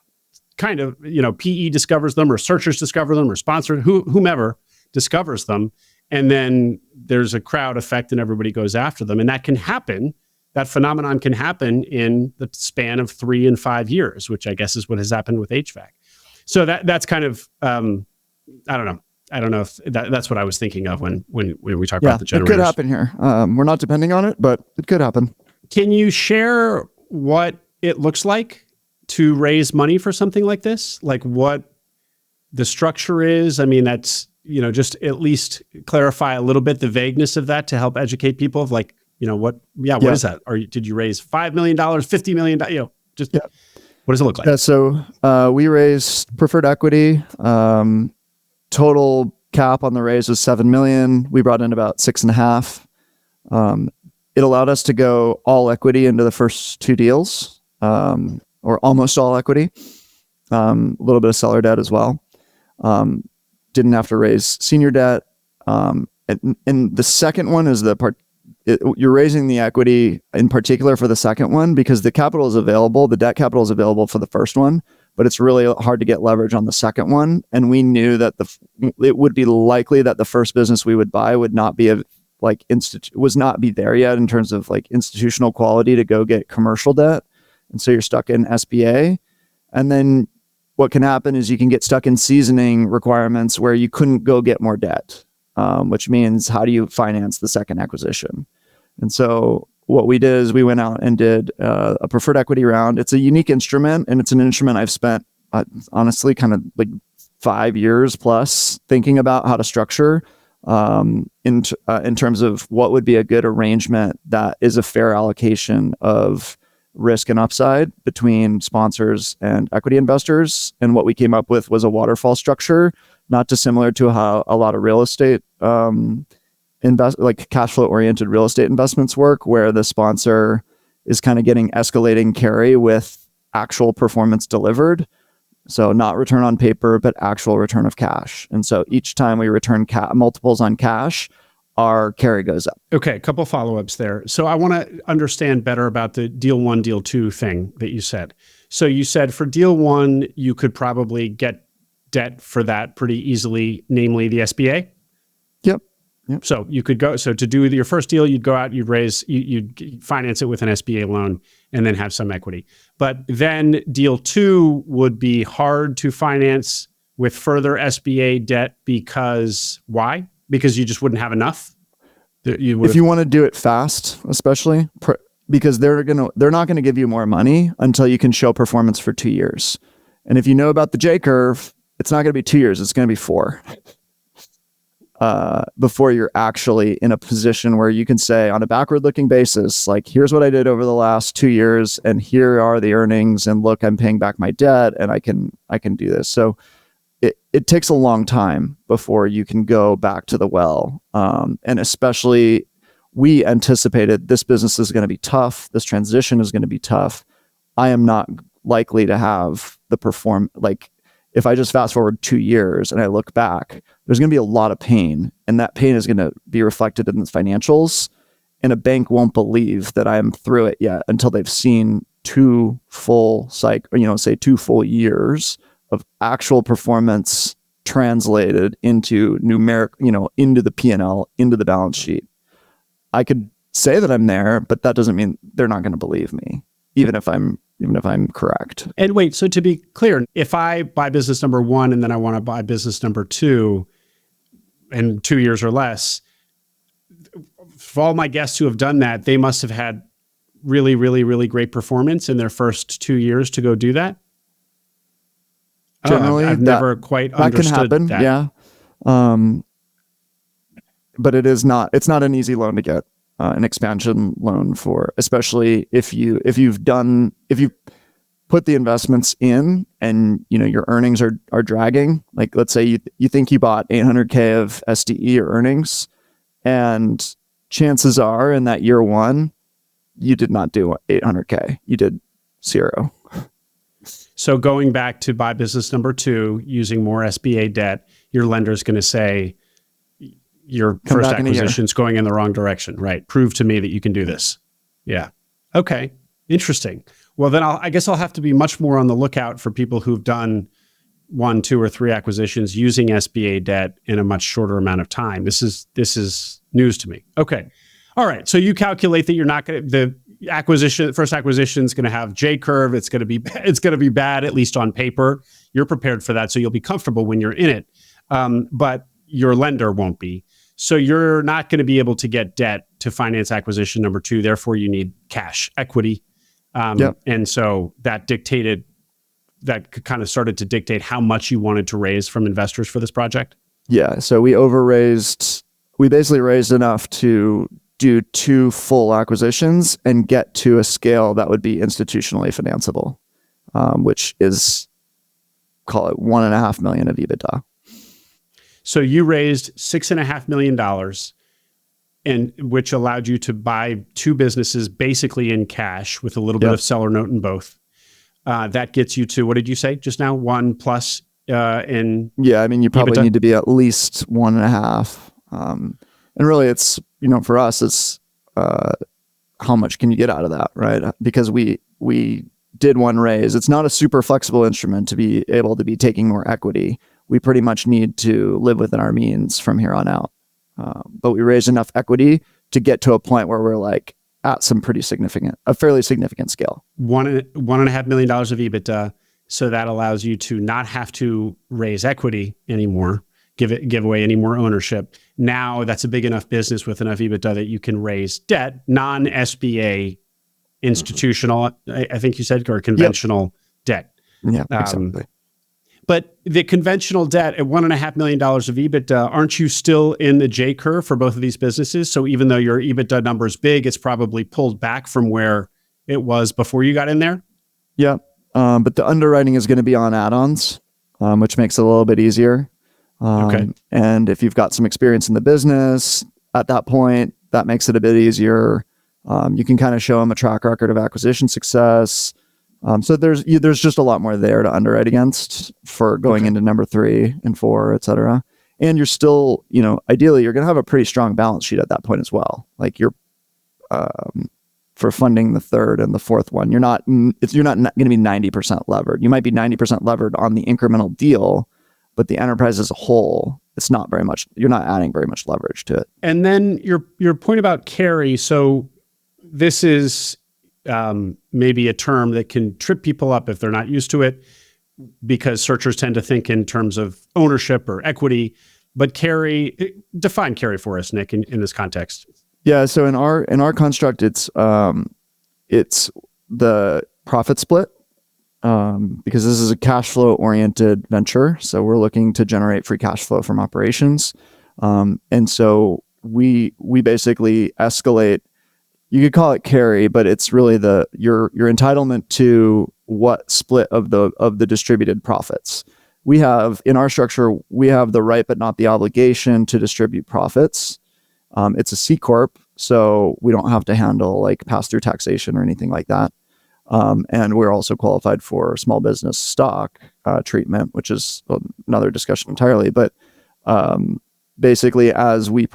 Kind of, PE discovers them, or searchers discover them, or sponsors, whomever discovers them. And then there's a crowd effect and everybody goes after them. And that can happen. That phenomenon can happen in the span of 3 and 5 years, which I guess is what has happened with HVAC. So that's kind of, I don't know. I don't know if that's what I was thinking of when we talk about the generators. It could happen here. We're not depending on it, but it could happen. Can you share what it looks like to raise money for something like this? Like what the structure is? I mean, that's, just at least clarify a little bit the vagueness of that to help educate people of what is that? Or did you raise $5 million, $50 million? What does it look like? Yeah, so we raised preferred equity. Total cap on the raise was $7 million. We brought in about $6.5 million. It allowed us to go all equity into the first 2 deals, or almost all equity. A little bit of seller debt as well. Didn't have to raise senior debt. And the second one is the part. You're raising the equity in particular for the second one because the capital is available. The debt capital is available for the first one, but it's really hard to get leverage on the second one. And we knew that it would be likely that the first business we would buy would not be was not be there yet in terms of institutional quality to go get commercial debt. And so you're stuck in SBA. And then what can happen is you can get stuck in seasoning requirements where you couldn't go get more debt, which means how do you finance the second acquisition? And so what we did is we went out and did a preferred equity round. It's a unique instrument, and it's an instrument I've spent honestly kind of like 5 years plus thinking about how to structure in terms of what would be a good arrangement that is a fair allocation of risk and upside between sponsors and equity investors. And what we came up with was a waterfall structure, not dissimilar to how a lot of real estate like cash flow oriented real estate investments work, where the sponsor is kind of getting escalating carry with actual performance delivered. So not return on paper, but actual return of cash. And so each time we return multiples on cash, our carry goes up. Okay, a couple follow-ups there. So I want to understand better about the deal 1, deal 2 thing that you said. So you said for deal 1, you could probably get debt for that pretty easily, namely the SBA? Yep. So you could go, so to do your first deal, you'd go out, you'd finance it with an SBA loan and then have some equity. But then deal 2 would be hard to finance with further SBA debt because why? Because you just wouldn't have enough? If you want to do it fast, especially because they're not going to give you more money until you can show performance for 2 years. And if you know about the J curve, it's not going to be 2 years, it's going to be 4. Before you're actually in a position where you can say on a backward looking basis, like, here's what I did over the last 2 years and here are the earnings, and look, I'm paying back my debt and I can do this. So it takes a long time before you can go back to the well. And especially we anticipated this business is going to be tough. This transition is going to be tough. I am not likely to have like, if I just fast forward 2 years and I look back, there's going to be a lot of pain, and that pain is going to be reflected in the financials. And a bank won't believe that I am through it yet until they've seen 2 full say 2 full years of actual performance translated into numeric, into the P&L, into the balance sheet. I could say that I'm there, but that doesn't mean they're not going to believe me, even if I'm correct. And wait, so to be clear, if I buy business number 1 and then I want to buy business number 2 in 2 years or less, for all my guests who have done that, they must have had really, really, really great performance in their first 2 years to go do that. Generally, I've never quite understood can happen, that. Yeah. But it's not an easy loan to get. An expansion loan for, especially if you put the investments in and your earnings are dragging. Like, let's say you think you bought $800K of SDE or earnings, and chances are in that year 1 you did not do $800K, you did 0. So going back to buy business number 2 using more SBA debt, your lender's going to say, your first acquisition's going in the wrong direction, right? Prove to me that you can do this. Yeah. Okay. Interesting. Well, then I guess I'll have to be much more on the lookout for people who've done 1, 2, or 3 acquisitions using SBA debt in a much shorter amount of time. This is news to me. Okay. All right. So you calculate that you're not going to, first acquisition is going to have J curve. It's going to be bad, at least on paper. You're prepared for that. So you'll be comfortable when you're in it. But your lender won't be. So you're not going to be able to get debt to finance acquisition number 2. Therefore, you need cash equity. And so that kind of started to dictate how much you wanted to raise from investors for this project. Yeah. So we basically raised enough to do 2 full acquisitions and get to a scale that would be institutionally financeable, which is, call it $1.5 million of EBITDA. So you raised $6.5 million, and which allowed you to buy 2 businesses basically in cash with a little bit of seller note in both. That gets you to, what did you say just now? 1 plus in Yeah, I mean, you probably EBITDA? need to be at least 1.5. And really, it's for us, it's how much can you get out of that, right? Because we did 1 raise. It's not a super flexible instrument to be able to be taking more equity. We pretty much need to live within our means from here on out. But we raised enough equity to get to a point where we're like at a fairly significant scale. $1.5 million of EBITDA. So that allows you to not have to raise equity anymore, give away any more ownership. now that's a big enough business with enough EBITDA that you can raise debt, non-SBA institutional, I think you said, or conventional debt. Yeah, exactly. But the conventional debt at $1.5 million of EBITDA, aren't you still in the J curve for both of these businesses? So even though your EBITDA number is big, it's probably pulled back from where it was before you got in there? Yeah. But the underwriting is going to be on add-ons, which makes it a little bit easier. Okay. And if you've got some experience in the business at that point, that makes it a bit easier. You can kind of show them a track record of acquisition success. So there's just a lot more there to underwrite against for going into number 3 and 4, et cetera. And you're still, ideally you're going to have a pretty strong balance sheet at that point as well. Like you're, for funding the third and the fourth one, you're not going to be 90% levered. You might be 90% levered on the incremental deal, but the enterprise as a whole, it's not very much, you're not adding very much leverage to it. And then your point about carry. So this is maybe a term that can trip people up if they're not used to it, because searchers tend to think in terms of ownership or equity. But carry, define carry for us, Nick, in this context. Yeah. So in our construct, it's the profit split, because this is a cash flow oriented venture. So we're looking to generate free cash flow from operations. And so we basically escalate. You could call it carry, but it's really your entitlement to what split of the distributed profits. We have in our structure, we have the right but not the obligation to distribute profits. It's a C corp, so we don't have to handle like pass-through taxation or anything like that. And we're also qualified for small business stock treatment, which is another discussion entirely. But basically, as we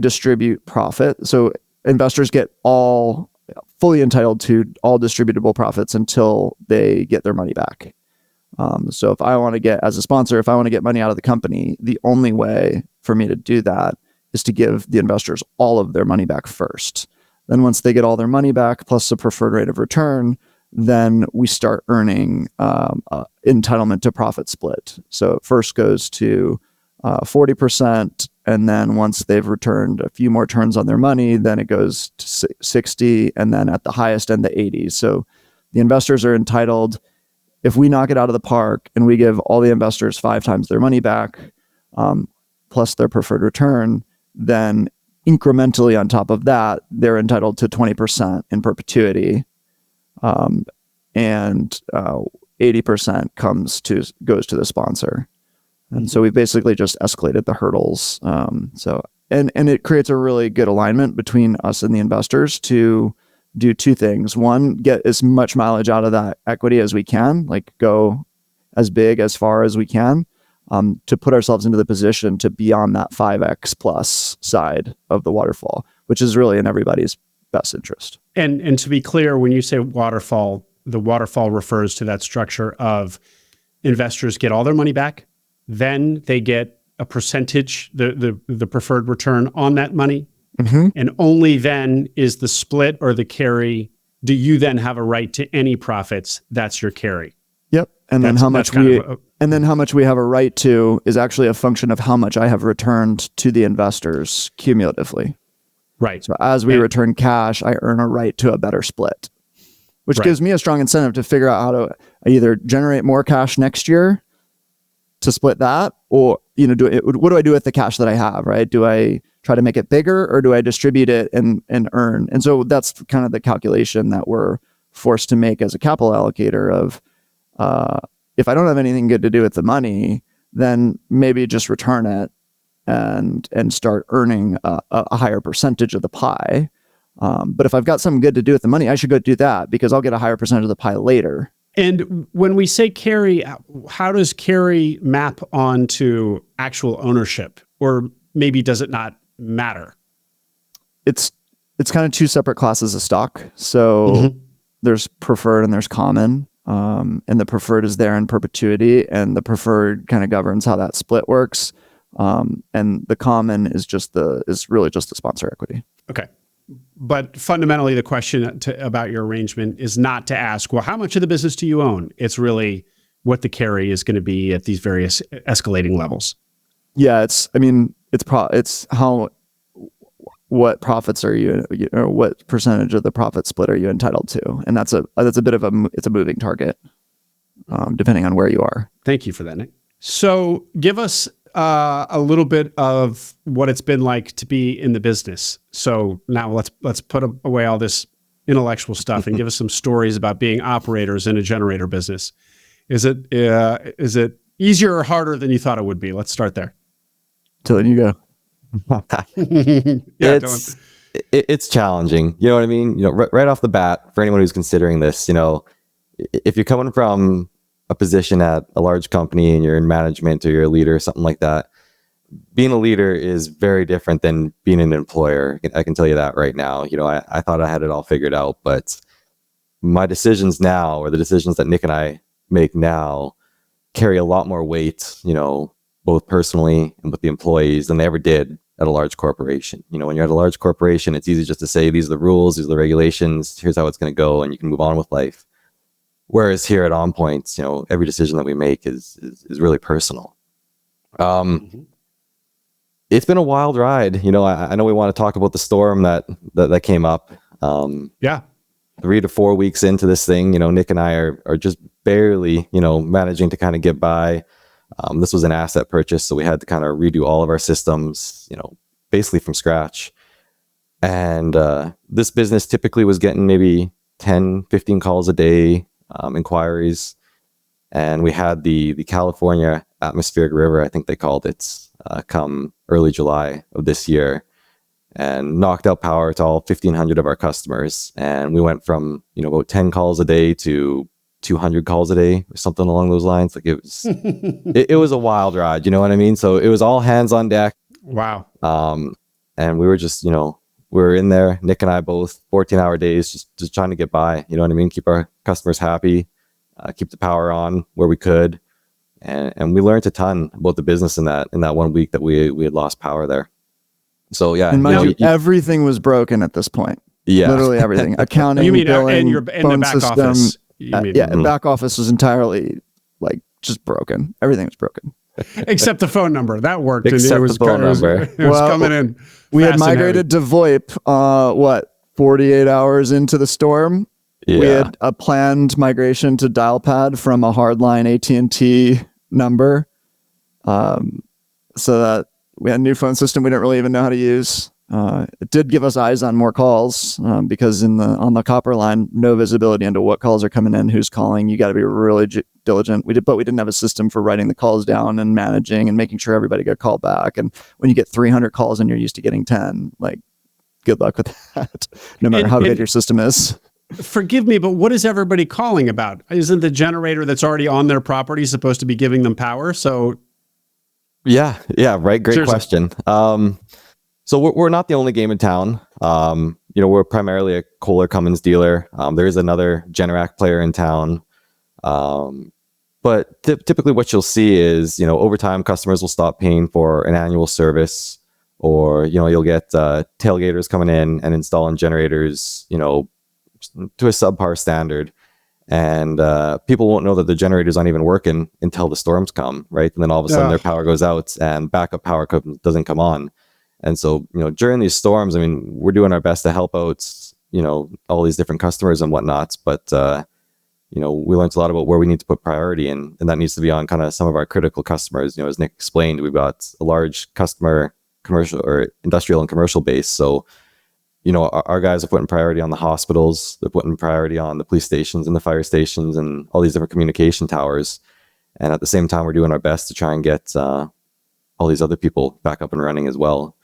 distribute profit, so investors get all fully entitled to all distributable profits until they get their money back. So if I want to get, as a sponsor, if I want to get money out of the company, the only way for me to do that is to give the investors all of their money back first. Then once they get all their money back plus the preferred rate of return, then we start earning entitlement to profit split. So it first goes to 40%, and then once they've returned a few more turns on their money, then it goes to 60, and then at the highest end, the 80s. So the investors are entitled, if we knock it out of the park and we give all the investors 5 times their money back, plus their preferred return, then incrementally on top of that, they're entitled to 20% in perpetuity. And 80% goes to the sponsor. And so we basically just escalated the hurdles. And it creates a really good alignment between us and the investors to do 2 things. One, get as much mileage out of that equity as we can, like go as big, as far as we can, to put ourselves into the position to be on that 5x plus side of the waterfall, which is really in everybody's best interest. And to be clear, when you say waterfall, the waterfall refers to that structure of investors get all their money back, then they get a percentage, the preferred return on that money. Mm-hmm. And only then is the split or the carry, do you then have a right to any profits? That's your carry. Yep. And then how much we have a right to is actually a function of how much I have returned to the investors cumulatively. Right. So as we return cash, I earn a right to a better split, which gives me a strong incentive to figure out how to either generate more cash next year to split that, or what do I do with the cash that I have, right? Do I try to make it bigger, or do I distribute it and earn? And so that's kind of the calculation that we're forced to make as a capital allocator of, if I don't have anything good to do with the money, then maybe just return it and start earning a higher percentage of the pie. But if I've got something good to do with the money, I should go do that because I'll get a higher percentage of the pie later. And when we say carry, how does carry map onto actual ownership? Or maybe does it not matter? It's kind of 2 separate classes of stock. So there's preferred and there's common. And the preferred is there in perpetuity, and the preferred kind of governs how that split works. And the common is really just the sponsor equity. Okay. But fundamentally, the question about your arrangement is not to ask, well, how much of the business do you own? It's really what the carry is going to be at these various escalating levels. Yeah, it's how, what profits are you, or what percentage of the profit split are you entitled to? And that's a bit of it's a moving target, depending on where you are. Thank you for that, Nick. So give us a little bit of what it's been like to be in the business. So now let's put away all this intellectual stuff and give us some stories about being operators in a generator business. Is it easier or harder than you thought it would be? Let's start there. Dillan, you go. Yeah, it's challenging. You know what I mean? Right off the bat, for anyone who's considering this, if you're coming from a position at a large company and you're in management or you're a leader or something like that, being a leader is very different than being an employer. I can tell you that right now. I thought I had it all figured out, but my decisions now, or the decisions that Nick and I make now, carry a lot more weight, both personally and with the employees, than they ever did at a large corporation. When you're at a large corporation, it's easy just to say, these are the rules, these are the regulations, here's how it's going to go, and you can move on with life. Whereas here at On Point, every decision that we make is really personal. It's been a wild ride. I know we want to talk about the storm that came up. Yeah. 3 to 4 weeks into this thing, Nick and I are just barely, managing to kind of get by. This was an asset purchase, so we had to kind of redo all of our systems, basically from scratch. And this business typically was getting maybe 10, 15 calls a day, inquiries. And we had the California atmospheric river, I think they called it, come early July of this year, and knocked out power to all 1,500 of our customers. And we went from, about 10 calls a day to 200 calls a day or something along those lines. Like, it was, it was a wild ride, you know what I mean? So it was all hands on deck. Wow. And we were just, we were in there, Nick and I both, 14-hour days, just trying to get by, you know what I mean? Keep our customers happy, keep the power on where we could. And we learned a ton about the business in that 1 week that we had lost power there. So yeah. And mind you, everything was broken at this point. Yeah. Literally everything. Accounting, you mean billing, in the phone back system. office? Back office was entirely just broken. Everything was broken. Except the phone number. That worked. Except and it was, the phone number. It was coming in. We had migrated to VoIP, 48 hours into the storm. Yeah. We had a planned migration to dial-pad from a hardline AT&T number. So that we had a new phone system we didn't really even know how to use. It did give us eyes on more calls because on the copper line, no visibility into what calls are coming in, who's calling. You got to be really diligent. But we didn't have a system for writing the calls down and managing and making sure everybody got called back. And when you get 300 calls and you're used to getting 10, good luck with that. No matter how good your system is. Forgive me, but what is everybody calling about? Isn't the generator that's already on their property supposed to be giving them power? So, yeah, right. Great Seriously. question. So we're not the only game in town. We're primarily a Kohler Cummins dealer. There is another Generac player in town. But typically what you'll see is, over time, customers will stop paying for an annual service, or, you'll get tailgaters coming in and installing generators, to a subpar standard. And people won't know that the generators aren't even working until the storms come, right? And then all of a sudden their power goes out and backup power doesn't come on. And so, during these storms, we're doing our best to help out, all these different customers and whatnots. But, we learned a lot about where we need to put priority in, and that needs to be on kind of some of our critical customers. As Nick explained, we've got a large customer, commercial or industrial and commercial base. So, our guys are putting priority on the hospitals. They're putting priority on the police stations and the fire stations and all these different communication towers. And at the same time, we're doing our best to try and get all these other people back up and running as well.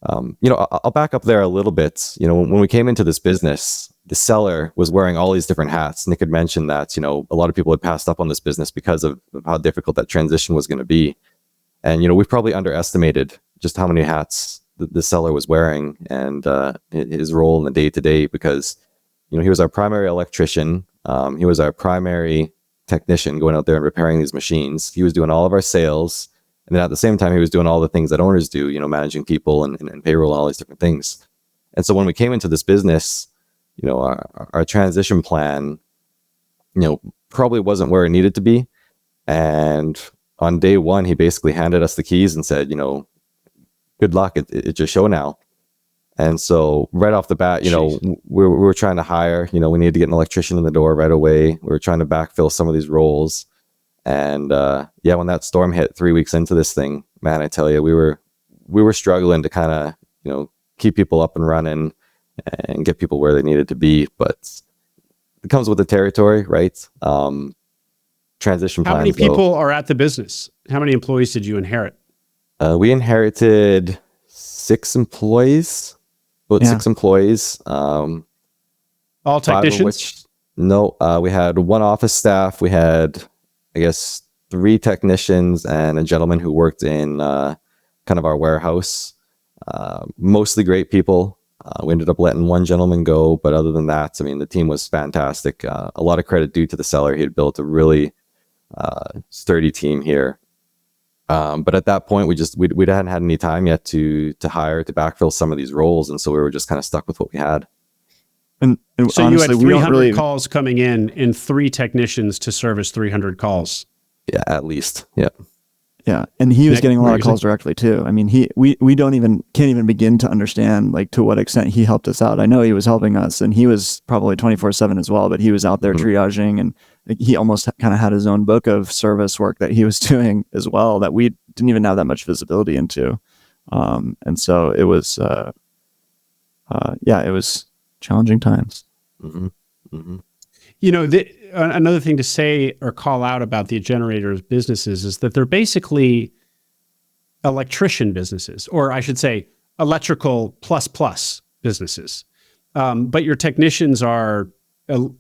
I'll back up there a little bit. When we came into this business, the seller was wearing all these different hats. Nick had mentioned that, a lot of people had passed up on this business because of how difficult that transition was going to be. And, we've probably underestimated just how many hats the seller was wearing and his role in the day-to-day, because, he was our primary electrician. He was our primary technician going out there and repairing these machines. He was doing all of our sales. And then at the same time, he was doing all the things that owners do, managing people and payroll and all these different things. And so when we came into this business, our transition plan, probably wasn't where it needed to be. And on day one, he basically handed us the keys and said, good luck. It's your show now. And so right off the bat, we were trying to hire, we needed to get an electrician in the door right away. We were trying to backfill some of these roles. And when that storm hit 3 weeks into this thing, man, I tell you, we were struggling to kind of, keep people up and running and get people where they needed to be. But it comes with the territory, right? Transition plans. How many people are at the business? How many employees did you inherit? We inherited 6 employees. About 6 employees. All technicians? No, we had 1 office staff. We had, I guess, 3 technicians and a gentleman who worked in kind of our warehouse. Mostly great people. We ended up letting 1 gentleman go, but other than that, I mean, the team was fantastic. A lot of credit due to the seller. He had built a really sturdy team here. But at that point, we hadn't had any time yet to hire to backfill some of these roles, and so we were just kind of stuck with what we had. And so honestly, you had 300 calls coming in and 3 technicians to service 300 calls. Yeah, at least. Yeah. Yeah, and he was Nick, getting a lot of calls directly too. I mean, we can't even begin to understand like to what extent he helped us out. I know he was helping us, and he was probably 24/7 as well. But he was out there triaging, and he almost kind of had his own book of service work that he was doing as well that we didn't even have that much visibility into. And so it was, it was challenging times. Mm-hmm. Mm-hmm. Another thing to say or call out about the generators businesses is that they're basically electrician businesses, or I should say electrical plus businesses. But your technicians are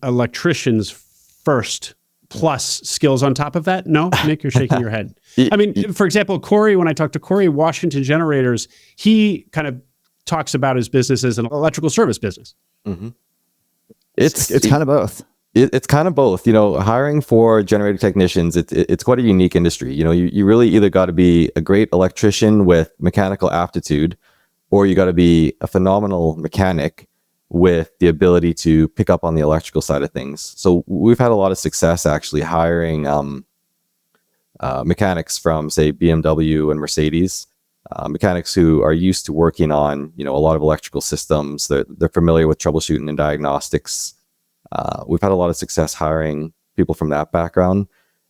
electricians first plus skills on top of that. No, Nick, you're shaking your head. I mean, for example, Corey, when I talked to Corey, Washington Generators, he kind of talks about his business as an electrical service business. Mm-hmm. It's kind of both. It's kind of both, hiring for generator technicians. It's quite a unique industry. You really either got to be a great electrician with mechanical aptitude, or you got to be a phenomenal mechanic with the ability to pick up on the electrical side of things. So we've had a lot of success actually hiring mechanics from, say, BMW and Mercedes, mechanics who are used to working on, a lot of electrical systems. They're familiar with troubleshooting and diagnostics. We've had a lot of success hiring people from that background.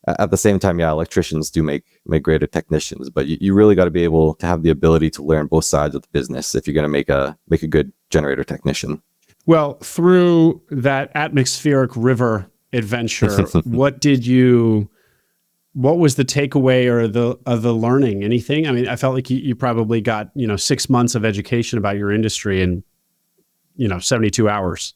At the same time, electricians do make greater technicians, but you really got to be able to have the ability to learn both sides of the business if you're going to make a good generator technician. Well, through that atmospheric river adventure, what was the takeaway or the learning? Anything? I mean, I felt like you probably got 6 months of education about your industry in 72 hours.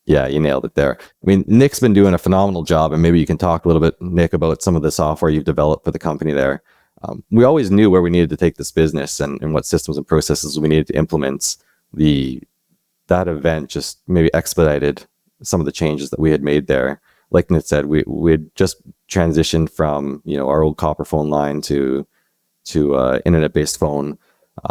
Yeah, you nailed it there. I mean, Nick's been doing a phenomenal job, and maybe you can talk a little bit, Nick, about some of the software you've developed for the company there. We always knew where we needed to take this business and what systems and processes we needed to implement. That event just maybe expedited some of the changes that we had made there. Like Nick said, we had just transitioned from our old copper phone line to internet-based phone.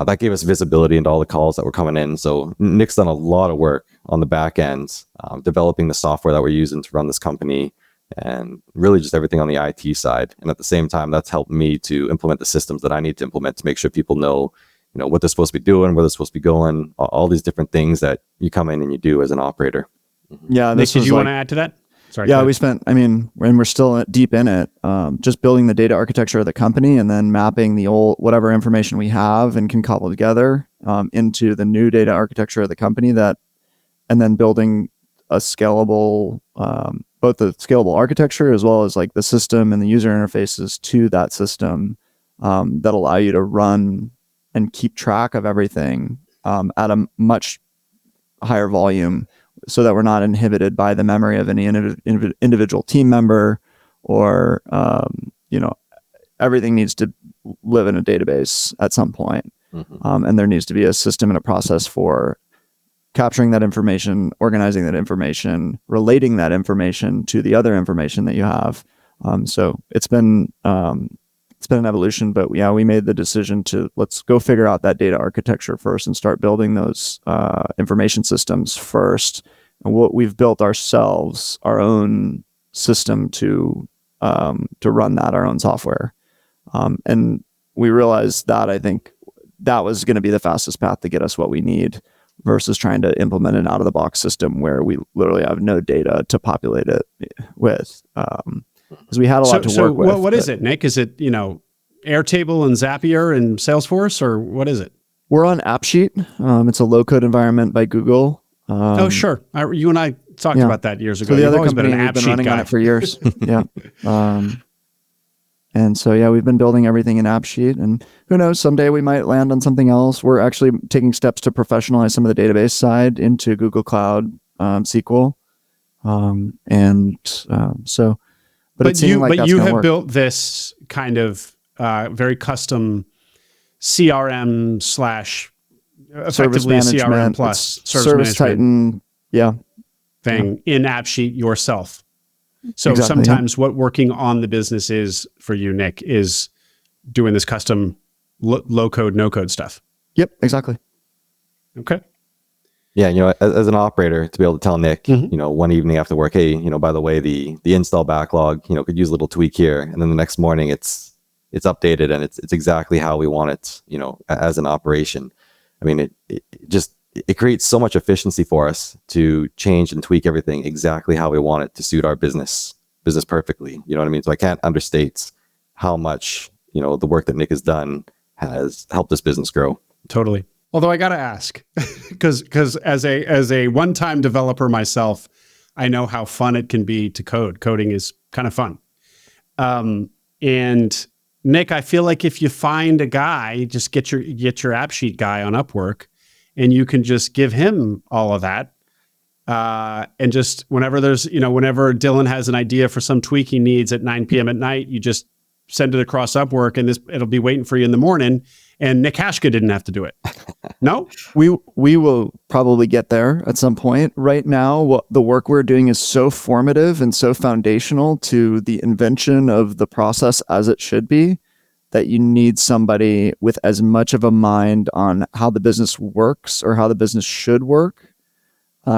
That gave us visibility into all the calls that were coming in. So Nick's done a lot of work on the back end, developing the software that we're using to run this company, and really just everything on the IT side. And at the same time, that's helped me to implement the systems that I need to implement to make sure people know, what they're supposed to be doing, where they're supposed to be going, all these different things that you come in and you do as an operator. Yeah. Nick, did you want to add to that? Sorry. Yeah, and we're still deep in it, just building the data architecture of the company and then mapping the old, whatever information we have and can cobble together into the new data architecture of the company and then building a scalable, both the scalable architecture as well as like the system and the user interfaces to that system that allow you to run and keep track of everything at a much higher volume, so that we're not inhibited by the memory of any individual team member, or everything needs to live in a database at some point. Mm-hmm. And there needs to be a system and a process for capturing that information, organizing that information, relating that information to the other information that you have. So it's been an evolution, but we made the decision to let's go figure out that data architecture first and start building those information systems first. And what we've built ourselves, our own system to to run our own software. And we realized that I think that was going to be the fastest path to get us what we need versus trying to implement an out-of-the-box system where we literally have no data to populate it with. Because we had a lot to work with. What is it, Nick? Is it, Airtable and Zapier and Salesforce, or what is it? We're on AppSheet. It's a low-code environment by Google. Oh, sure. You and I talked about that years ago. So the You've other always company, been an we've been AppSheet running guy. on it for years. Yeah. And so, yeah, we've been building everything in AppSheet, and who knows, someday we might land on something else. We're actually taking steps to professionalize some of the database side into Google Cloud SQL. But you have built this kind of very custom CRM / effectively CRM plus service Titan, thing in AppSheet yourself. So Exactly, sometimes what working on the business is for you, Nick, is doing this custom low code, no code stuff. Yep, exactly. Okay. Yeah, as an operator, to be able to tell Nick, one evening after work, hey, by the way, the install backlog, could use a little tweak here, and then the next morning it's updated and it's exactly how we want it, as an operation. I mean, it creates so much efficiency for us to change and tweak everything exactly how we want it to suit our business perfectly. You know what I mean? So I can't understate how much, the work that Nick has done has helped this business grow. Totally. Although I got to ask, because as a one-time developer myself, I know how fun it can be to code. Coding is kind of fun. And Nick, I feel like if you find a guy, just get your AppSheet guy on Upwork, and you can just give him all of that. And just whenever whenever Dillan has an idea for some tweak he needs at 9 p.m. at night, you just send it across Upwork, and it'll be waiting for you in the morning. And Nick Haschka didn't have to do it. No? We will probably get there at some point. Right now, the work we're doing is so formative and so foundational to the invention of the process as it should be, that you need somebody with as much of a mind on how the business works or how the business should work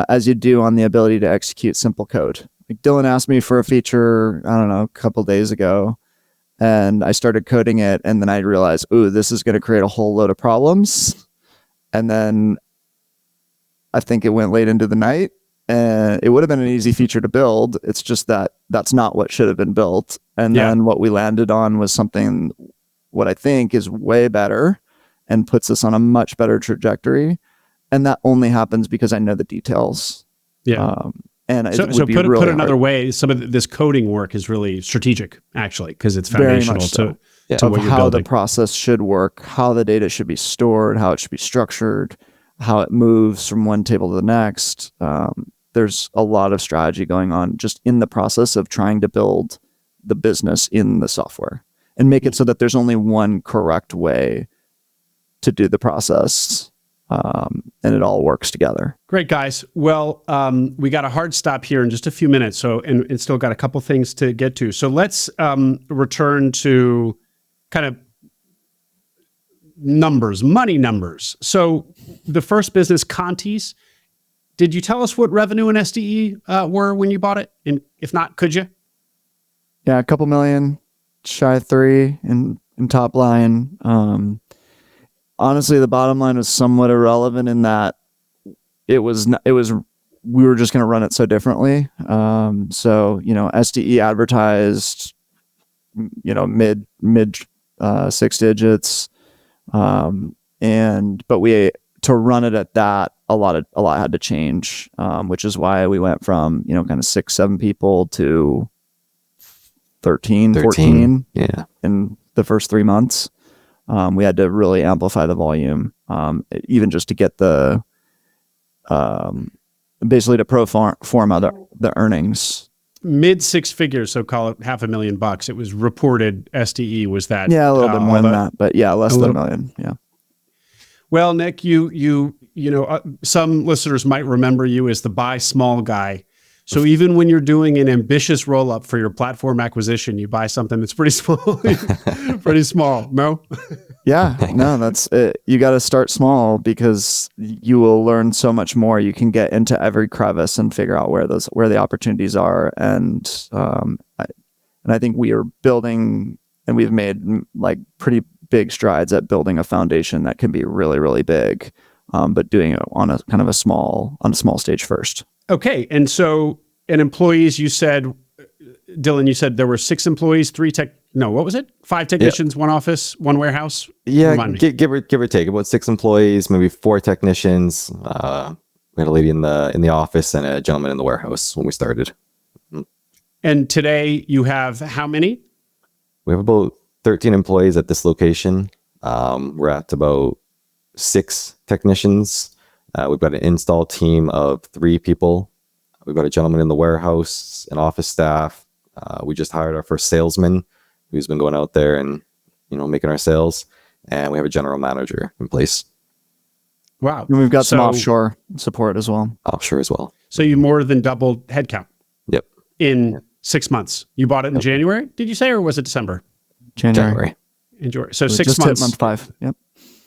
as you do on the ability to execute simple code. Like Dillan asked me for a feature, I don't know, a couple days ago, and I started coding it, and then I realized, ooh, this is going to create a whole load of problems. And then I think it went late into the night, and it would have been an easy feature to build. It's just that that's not what should have been built. And then what we landed on was something what I think is way better and puts us on a much better trajectory. And that only happens because I know the details. Yeah. And it would so be put really it another hard. way, some of this coding work is really strategic, actually, because it's foundational to what you're how building. the process should work, how the data should be stored, how it should be structured, how it moves from one table to the next. There's a lot of strategy going on just in the process of trying to build the business in the software and make it so that there's only one correct way to do the process. And it all works together. Great, guys. Well, we got a hard stop here in just a few minutes, so and still got a couple things to get to. So let's return to kind of numbers, money numbers. So the first business, Conti's, did you tell us what revenue and SDE were when you bought it? And if not, could you? Yeah, a couple million, shy of 3 in top line. Honestly, the bottom line was somewhat irrelevant in that we were just going to run it so differently. So, SDE advertised, mid 6 digits. But to run it at that, a lot had to change, which is why we went from, kind of 6-7 people to 13 14 in the first 3 months. We had to really amplify the volume, even just to get the basically to pro forma the earnings. Mid 6 figures, so call it $500,000. It was reported SDE was that. Yeah, a little bit more than that, but yeah, less than $1 million. Yeah. Well, Nick, you some listeners might remember you as the buy small guy. So even when you're doing an ambitious roll up for your platform acquisition, you buy something that's pretty small, pretty small. No? Yeah, no, that's it. You got to start small because you will learn so much more. You can get into every crevice and figure out where the opportunities are. And And I think we are building, and we've made like pretty big strides at building a foundation that can be really, really big, but doing it on a kind of a small stage first. Okay. And so, employees, you said, Dillan, you said there were 6 employees, 5 technicians, 1 office, 1 warehouse? Yeah, give or take, about 6 employees, maybe 4 technicians. We had a lady in the office and a gentleman in the warehouse when we started. And today you have how many? We have about 13 employees at this location. We're at about 6 technicians. We've got an install team of 3 people. We've got a gentleman in the warehouse, an office staff. We just hired our first salesman who's been going out there and, making our sales. And we have a general manager in place. Wow. And we've got some offshore support as well. Offshore as well. So you more than doubled headcount. Yep. In 6 months. You bought it in January, did you say, or was it December? January. In January. So we 6 just months. Hit month 5. Yep.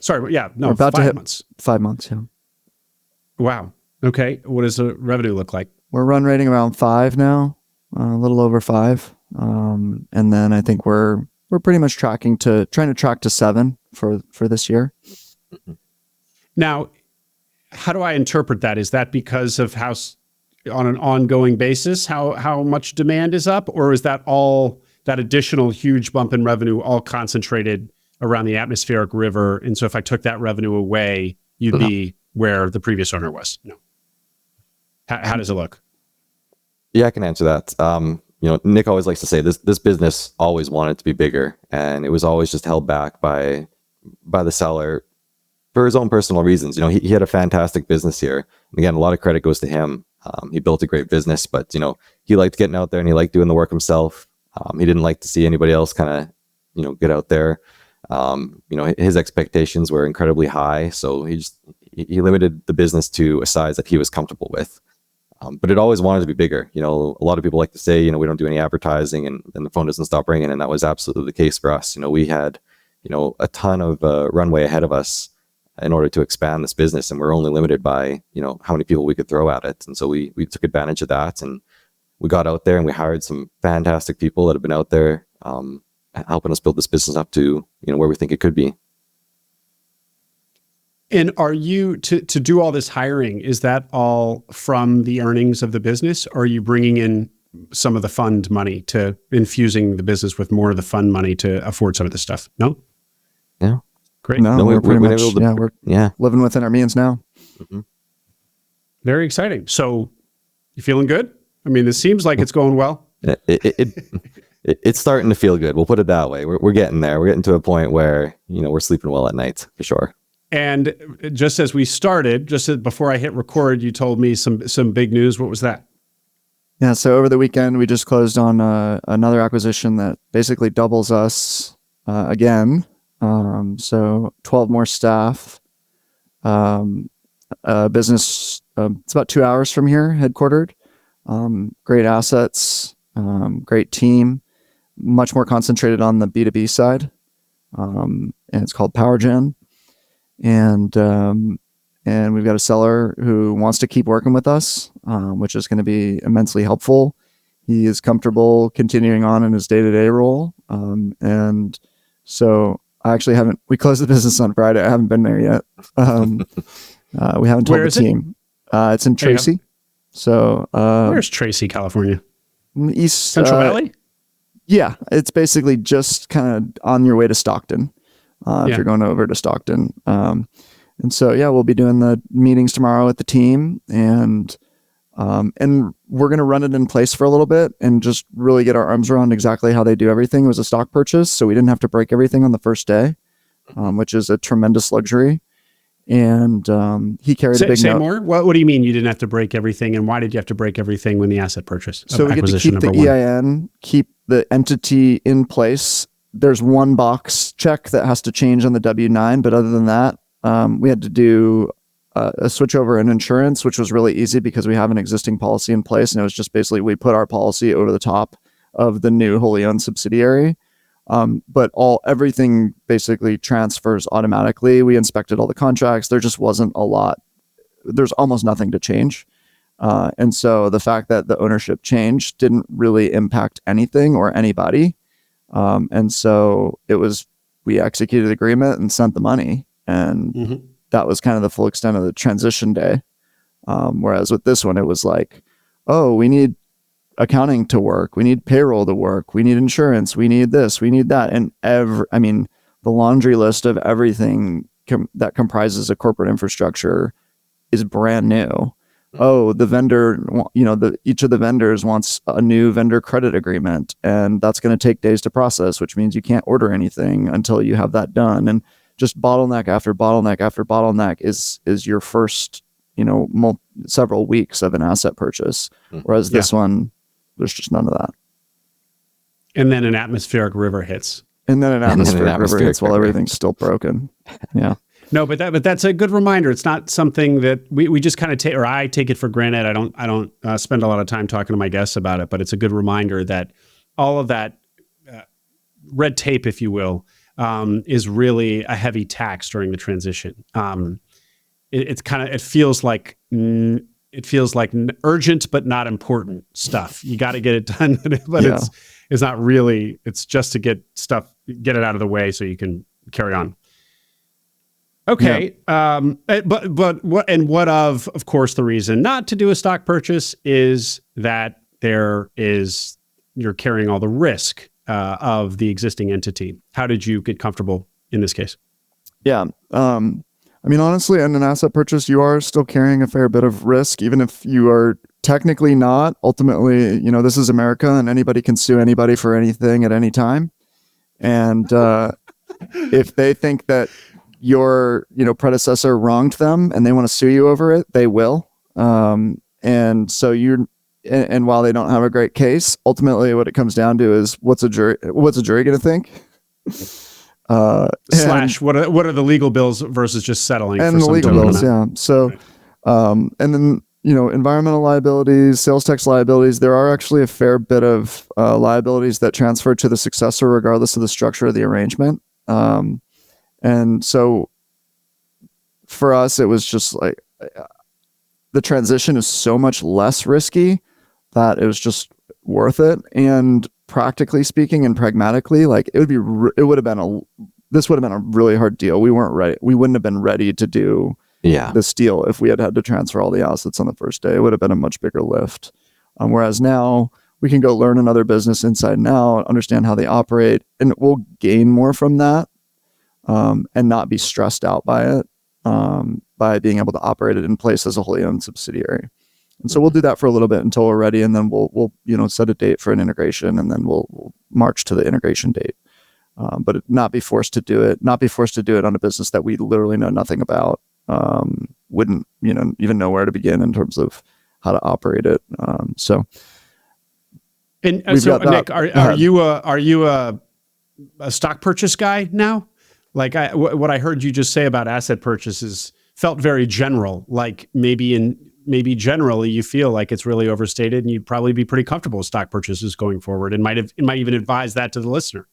Sorry, yeah, no, We're about 5 to hit months. 5 months, yeah. Wow. Okay. What does the revenue look like? We're run rating around 5 now, a little over 5. And then I think we're pretty much trying to track to 7 for this year. Now, how do I interpret that? Is that because of how, on an ongoing basis, how much demand is up, or is that all that additional huge bump in revenue all concentrated around the atmospheric river? And so if I took that revenue away, you'd be where the previous owner was? No. How does it look? Yeah, I can answer that. Nick always likes to say this business always wanted to be bigger, and it was always just held back by the seller for his own personal reasons. He had a fantastic business here. And again, a lot of credit goes to him. He built a great business, but he liked getting out there and he liked doing the work himself. He didn't like to see anybody else kind of get out there. His expectations were incredibly high, so he limited the business to a size that he was comfortable with. But it always wanted to be bigger. A lot of people like to say, we don't do any advertising and the phone doesn't stop ringing. And that was absolutely the case for us. We had, a ton of runway ahead of us in order to expand this business. And we're only limited by, how many people we could throw at it. And so we took advantage of that, and we got out there and we hired some fantastic people that have been out there helping us build this business up to, where we think it could be. And are you, to do all this hiring, is that all from the earnings of the business, or are you bringing in some of the fund money, to infusing the business with more of the fund money to afford some of this stuff? No? Yeah. Great. No, we're pretty much, we're yeah, living within our means now. Mm-hmm. Very exciting. So you feeling good? I mean, this seems like it's going well. It's starting to feel good. We'll put it that way. We're getting there. We're getting to a point where, we're sleeping well at night for sure. And just as we started, before I hit record, you told me some big news. What was that? Yeah. So over the weekend, we just closed on another acquisition that basically doubles us again. So 12 more staff, business, it's about 2 hours from here, headquartered, great assets, great team, much more concentrated on the B2B side. And it's called PowerGen. And we've got a seller who wants to keep working with us, which is going to be immensely helpful. He is comfortable continuing on in his day-to-day role. And so we closed the business on Friday. I haven't been there yet. We haven't told the team. It's in Tracy. So, where's Tracy, California? East Central Valley? Yeah. It's basically just kind of on your way to Stockton. If you're going over to Stockton. And so, we'll be doing the meetings tomorrow with the team, and we're going to run it in place for a little bit and just really get our arms around exactly how they do everything. It was a stock purchase, so we didn't have to break everything on the first day, which is a tremendous luxury. And he carried a big Say note. more? What do you mean you didn't have to break everything, and why did you have to break everything when the asset purchase? So we get to keep the EIN, keep the entity in place. There's one box check that has to change on the W-9, but other than that, we had to do a switch over in insurance, which was really easy because we have an existing policy in place, and it was just basically we put our policy over the top of the new wholly owned subsidiary. But everything basically transfers automatically. We inspected all the contracts. There just wasn't a lot. There's almost nothing to change. And so the fact that the ownership change didn't really impact anything or anybody. And so we executed the agreement and sent the money. And that was kind of the full extent of the transition day. Whereas with this one, it was like, oh, we need accounting to work. We need payroll to work. We need insurance. We need this. We need that. And the laundry list of everything that comprises a corporate infrastructure is brand new. Oh, the vendor, each of the vendors wants a new vendor credit agreement, and that's going to take days to process, which means you can't order anything until you have that done. And just bottleneck after bottleneck after bottleneck is your first, several weeks of an asset purchase. Whereas this one, there's just none of that. And then an atmospheric river hits. And then an atmospheric river hits while everything's still broken. Yeah. No, but that's a good reminder. It's not something that we just kind of take, or I take it for granted. I don't spend a lot of time talking to my guests about it, but it's a good reminder that all of that red tape, if you will, is really a heavy tax during the transition. It feels like urgent but not important stuff. You got to get it done, but it's not really. It's just to get it out of the way so you can carry on. Okay, but what of course the reason not to do a stock purchase is that you're carrying all the risk of the existing entity. How did you get comfortable in this case? Yeah. Honestly, in an asset purchase, you are still carrying a fair bit of risk, even if you are technically not. Ultimately, this is America and anybody can sue anybody for anything at any time. And if they think that your predecessor wronged them and they want to sue you over it, they will. And so and while they don't have a great case, ultimately what it comes down to is what's a jury going to think? What are the legal bills versus just settling and for the legal bills, amount? yeah. So, and then environmental liabilities, sales tax liabilities. There are actually a fair bit of liabilities that transfer to the successor, regardless of the structure of the arrangement. And so, for us, it was just like the transition is so much less risky that it was just worth it. And practically speaking and pragmatically, like this would have been a really hard deal. We weren't ready. We wouldn't have been ready to do this deal if we had to transfer all the assets on the first day. It would have been a much bigger lift. Whereas now we can go learn another business inside and out, understand how they operate, and we'll gain more from that and not be stressed out by it by being able to operate it in place as a wholly owned subsidiary. And so we'll do that for a little bit until we're ready, and then we'll set a date for an integration, and then we'll march to the integration date. But not be forced to do it on a business that we literally know nothing about. Wouldn't even know where to begin in terms of how to operate it. Nick, are you a stock purchase guy now? Like what I heard you just say about asset purchases felt very general. Like maybe generally you feel like it's really overstated, and you'd probably be pretty comfortable with stock purchases going forward, and might even advise that to the listener.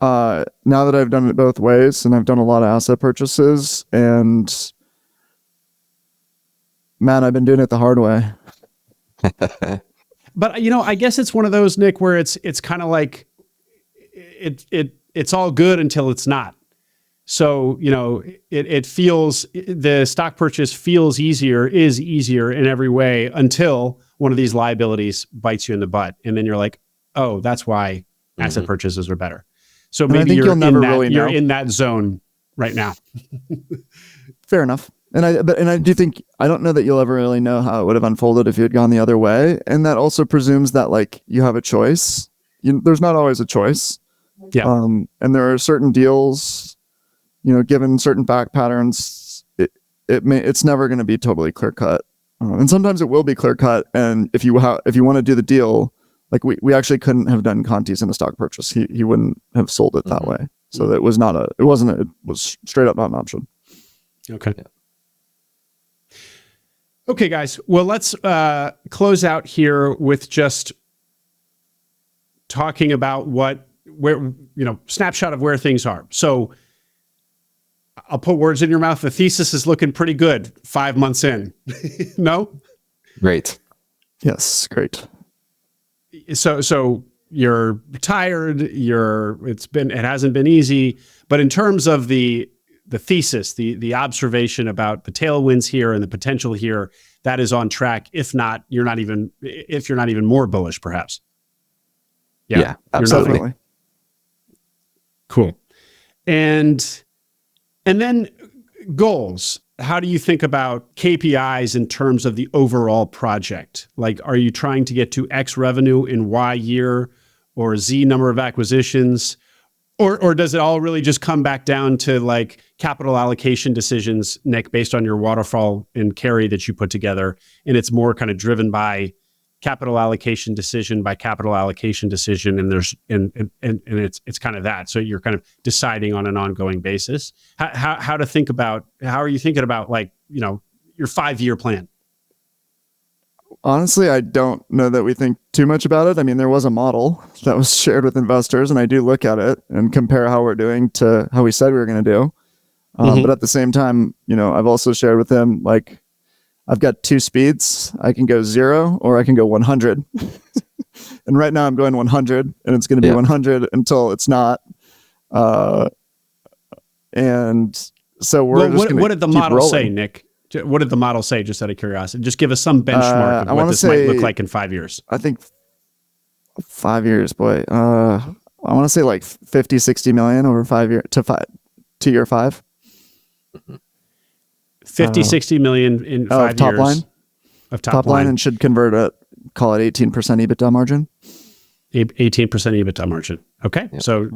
Now that I've done it both ways, and I've done a lot of asset purchases, and man, I've been doing it the hard way. But I guess it's one of those, Nick, where it's kind of like it's all good until it's not. So, it feels, the stock purchase is easier in every way until one of these liabilities bites you in the butt. And then you're like, oh, that's why asset purchases are better. So maybe you're in that zone right now. Fair enough. And I do think, I don't know that you'll ever really know how it would have unfolded if you had gone the other way. And that also presumes that like you have a choice. There's not always a choice. Yeah. And there are certain deals, given certain fact patterns, it's never going to be totally clear cut. And sometimes it will be clear cut. And if you want to do the deal, like we actually couldn't have done Conti's in a stock purchase. He wouldn't have sold it that way. So it was straight up not an option. Okay. Yeah. Okay, guys. Well, let's close out here with just talking about snapshot of where things are. So I'll put words in your mouth. The thesis is looking pretty good 5 months in. No? Great. Yes, great. So you're tired, it hasn't been easy, but in terms of the thesis, the observation about the tailwinds here and the potential here, that is on track. If you're not even more bullish, perhaps. Yeah, absolutely. Cool. And then goals. How do you think about KPIs in terms of the overall project? Like, are you trying to get to X revenue in Y year or Z number of acquisitions? Or does it all really just come back down to like capital allocation decisions, Nick, based on your waterfall and carry that you put together? And it's more kind of driven by capital allocation decision by capital allocation decision, and it's kind of that. So you're kind of deciding on an ongoing basis. How are you thinking about, like, your 5-year plan? Honestly, I don't know that we think too much about it. I mean, there was a model that was shared with investors, and I do look at it and compare how we're doing to how we said we were going to do. But at the same time, I've also shared with him, like, I've got 2 speeds. I can go 0 or I can go 100. And right now I'm going 100, and it's going to be 100 until it's not. And so we're just going to what did the model say, Nick? What did the model say, just out of curiosity? Just give us some benchmark of what this might look like in 5 years. I think 5 years, boy. I want to say like 50, 60 million over 5 years to year 5. 50, 60 million in 5 top years. Line. Of top line, and should convert at, call it 18% EBITDA margin. 18% EBITDA margin. Okay. Yep. So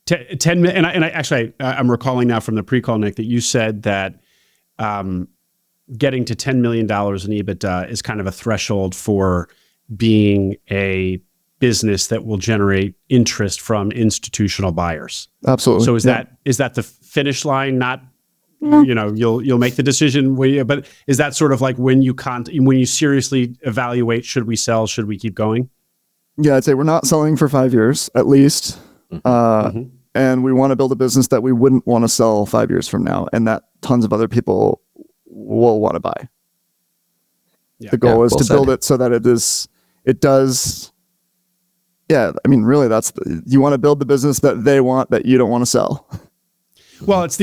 10 million, and I actually, I'm recalling now from the pre-call, Nick, that you said that getting to $10 million in EBITDA is kind of a threshold for being a business that will generate interest from institutional buyers. Absolutely. So is that the finish line? Not, you'll make the decision, but is that sort of like when you seriously evaluate, should we sell, should we keep going? Yeah, I'd say we're not selling for 5 years at least. And we want to build a business that we wouldn't want to sell 5 years from now, and that tons of other people will want to buy. Yeah. The goal is to build it so that it does. Yeah, I mean, really, you want to build the business that they want, that you don't want to sell. Well, it's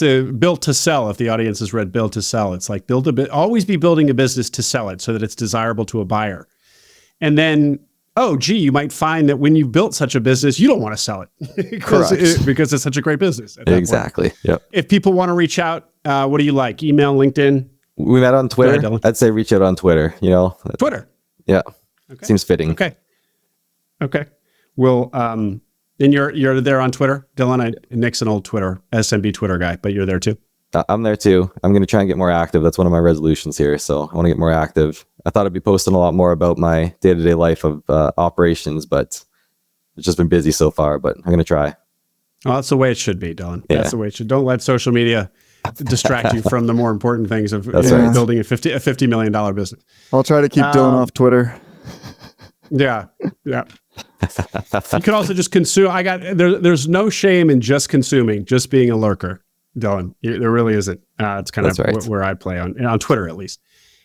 a built to sell. If the audience has read Build to Sell, it's like always be building a business to sell it so that it's desirable to a buyer. And then, you might find that when you've built such a business, you don't want to sell it because it's such a great business. Exactly. Yep. If people want to reach out, what do you like? Email, LinkedIn? We met on Twitter. I'd say reach out on Twitter. Twitter. Yeah. Okay. Seems fitting. Okay. Well, and you're there on Twitter, Dillan. Nick's an old SMB Twitter guy, but you're there too. I'm there too. I'm going to try and get more active. That's one of my resolutions here. So I want to get more active. I thought I'd be posting a lot more about my day-to-day life of operations, but it's just been busy so far, but I'm going to try. Well, that's the way it should be, Dillan. Yeah. That's the way it should. Don't let social media distract you from the more important things of building a $50 million business. I'll try to keep Dillan off Twitter. Yeah. You can also just consume. There's no shame in just consuming, just being a lurker, Dillan. There really isn't. It's kind of where I play on Twitter, at least.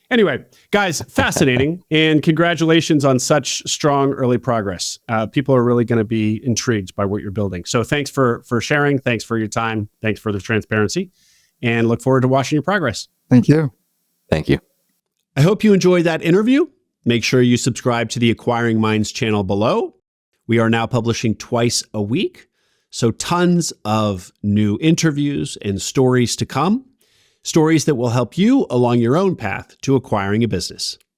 Anyway, guys, fascinating, and congratulations on such strong early progress. People are really going to be intrigued by what you're building. So thanks for sharing. Thanks for your time. Thanks for the transparency, and look forward to watching your progress. Thank you. Thank you. I hope you enjoyed that interview. Make sure you subscribe to the Acquiring Minds channel below. We are now publishing twice a week, so tons of new interviews and stories to come. Stories that will help you along your own path to acquiring a business.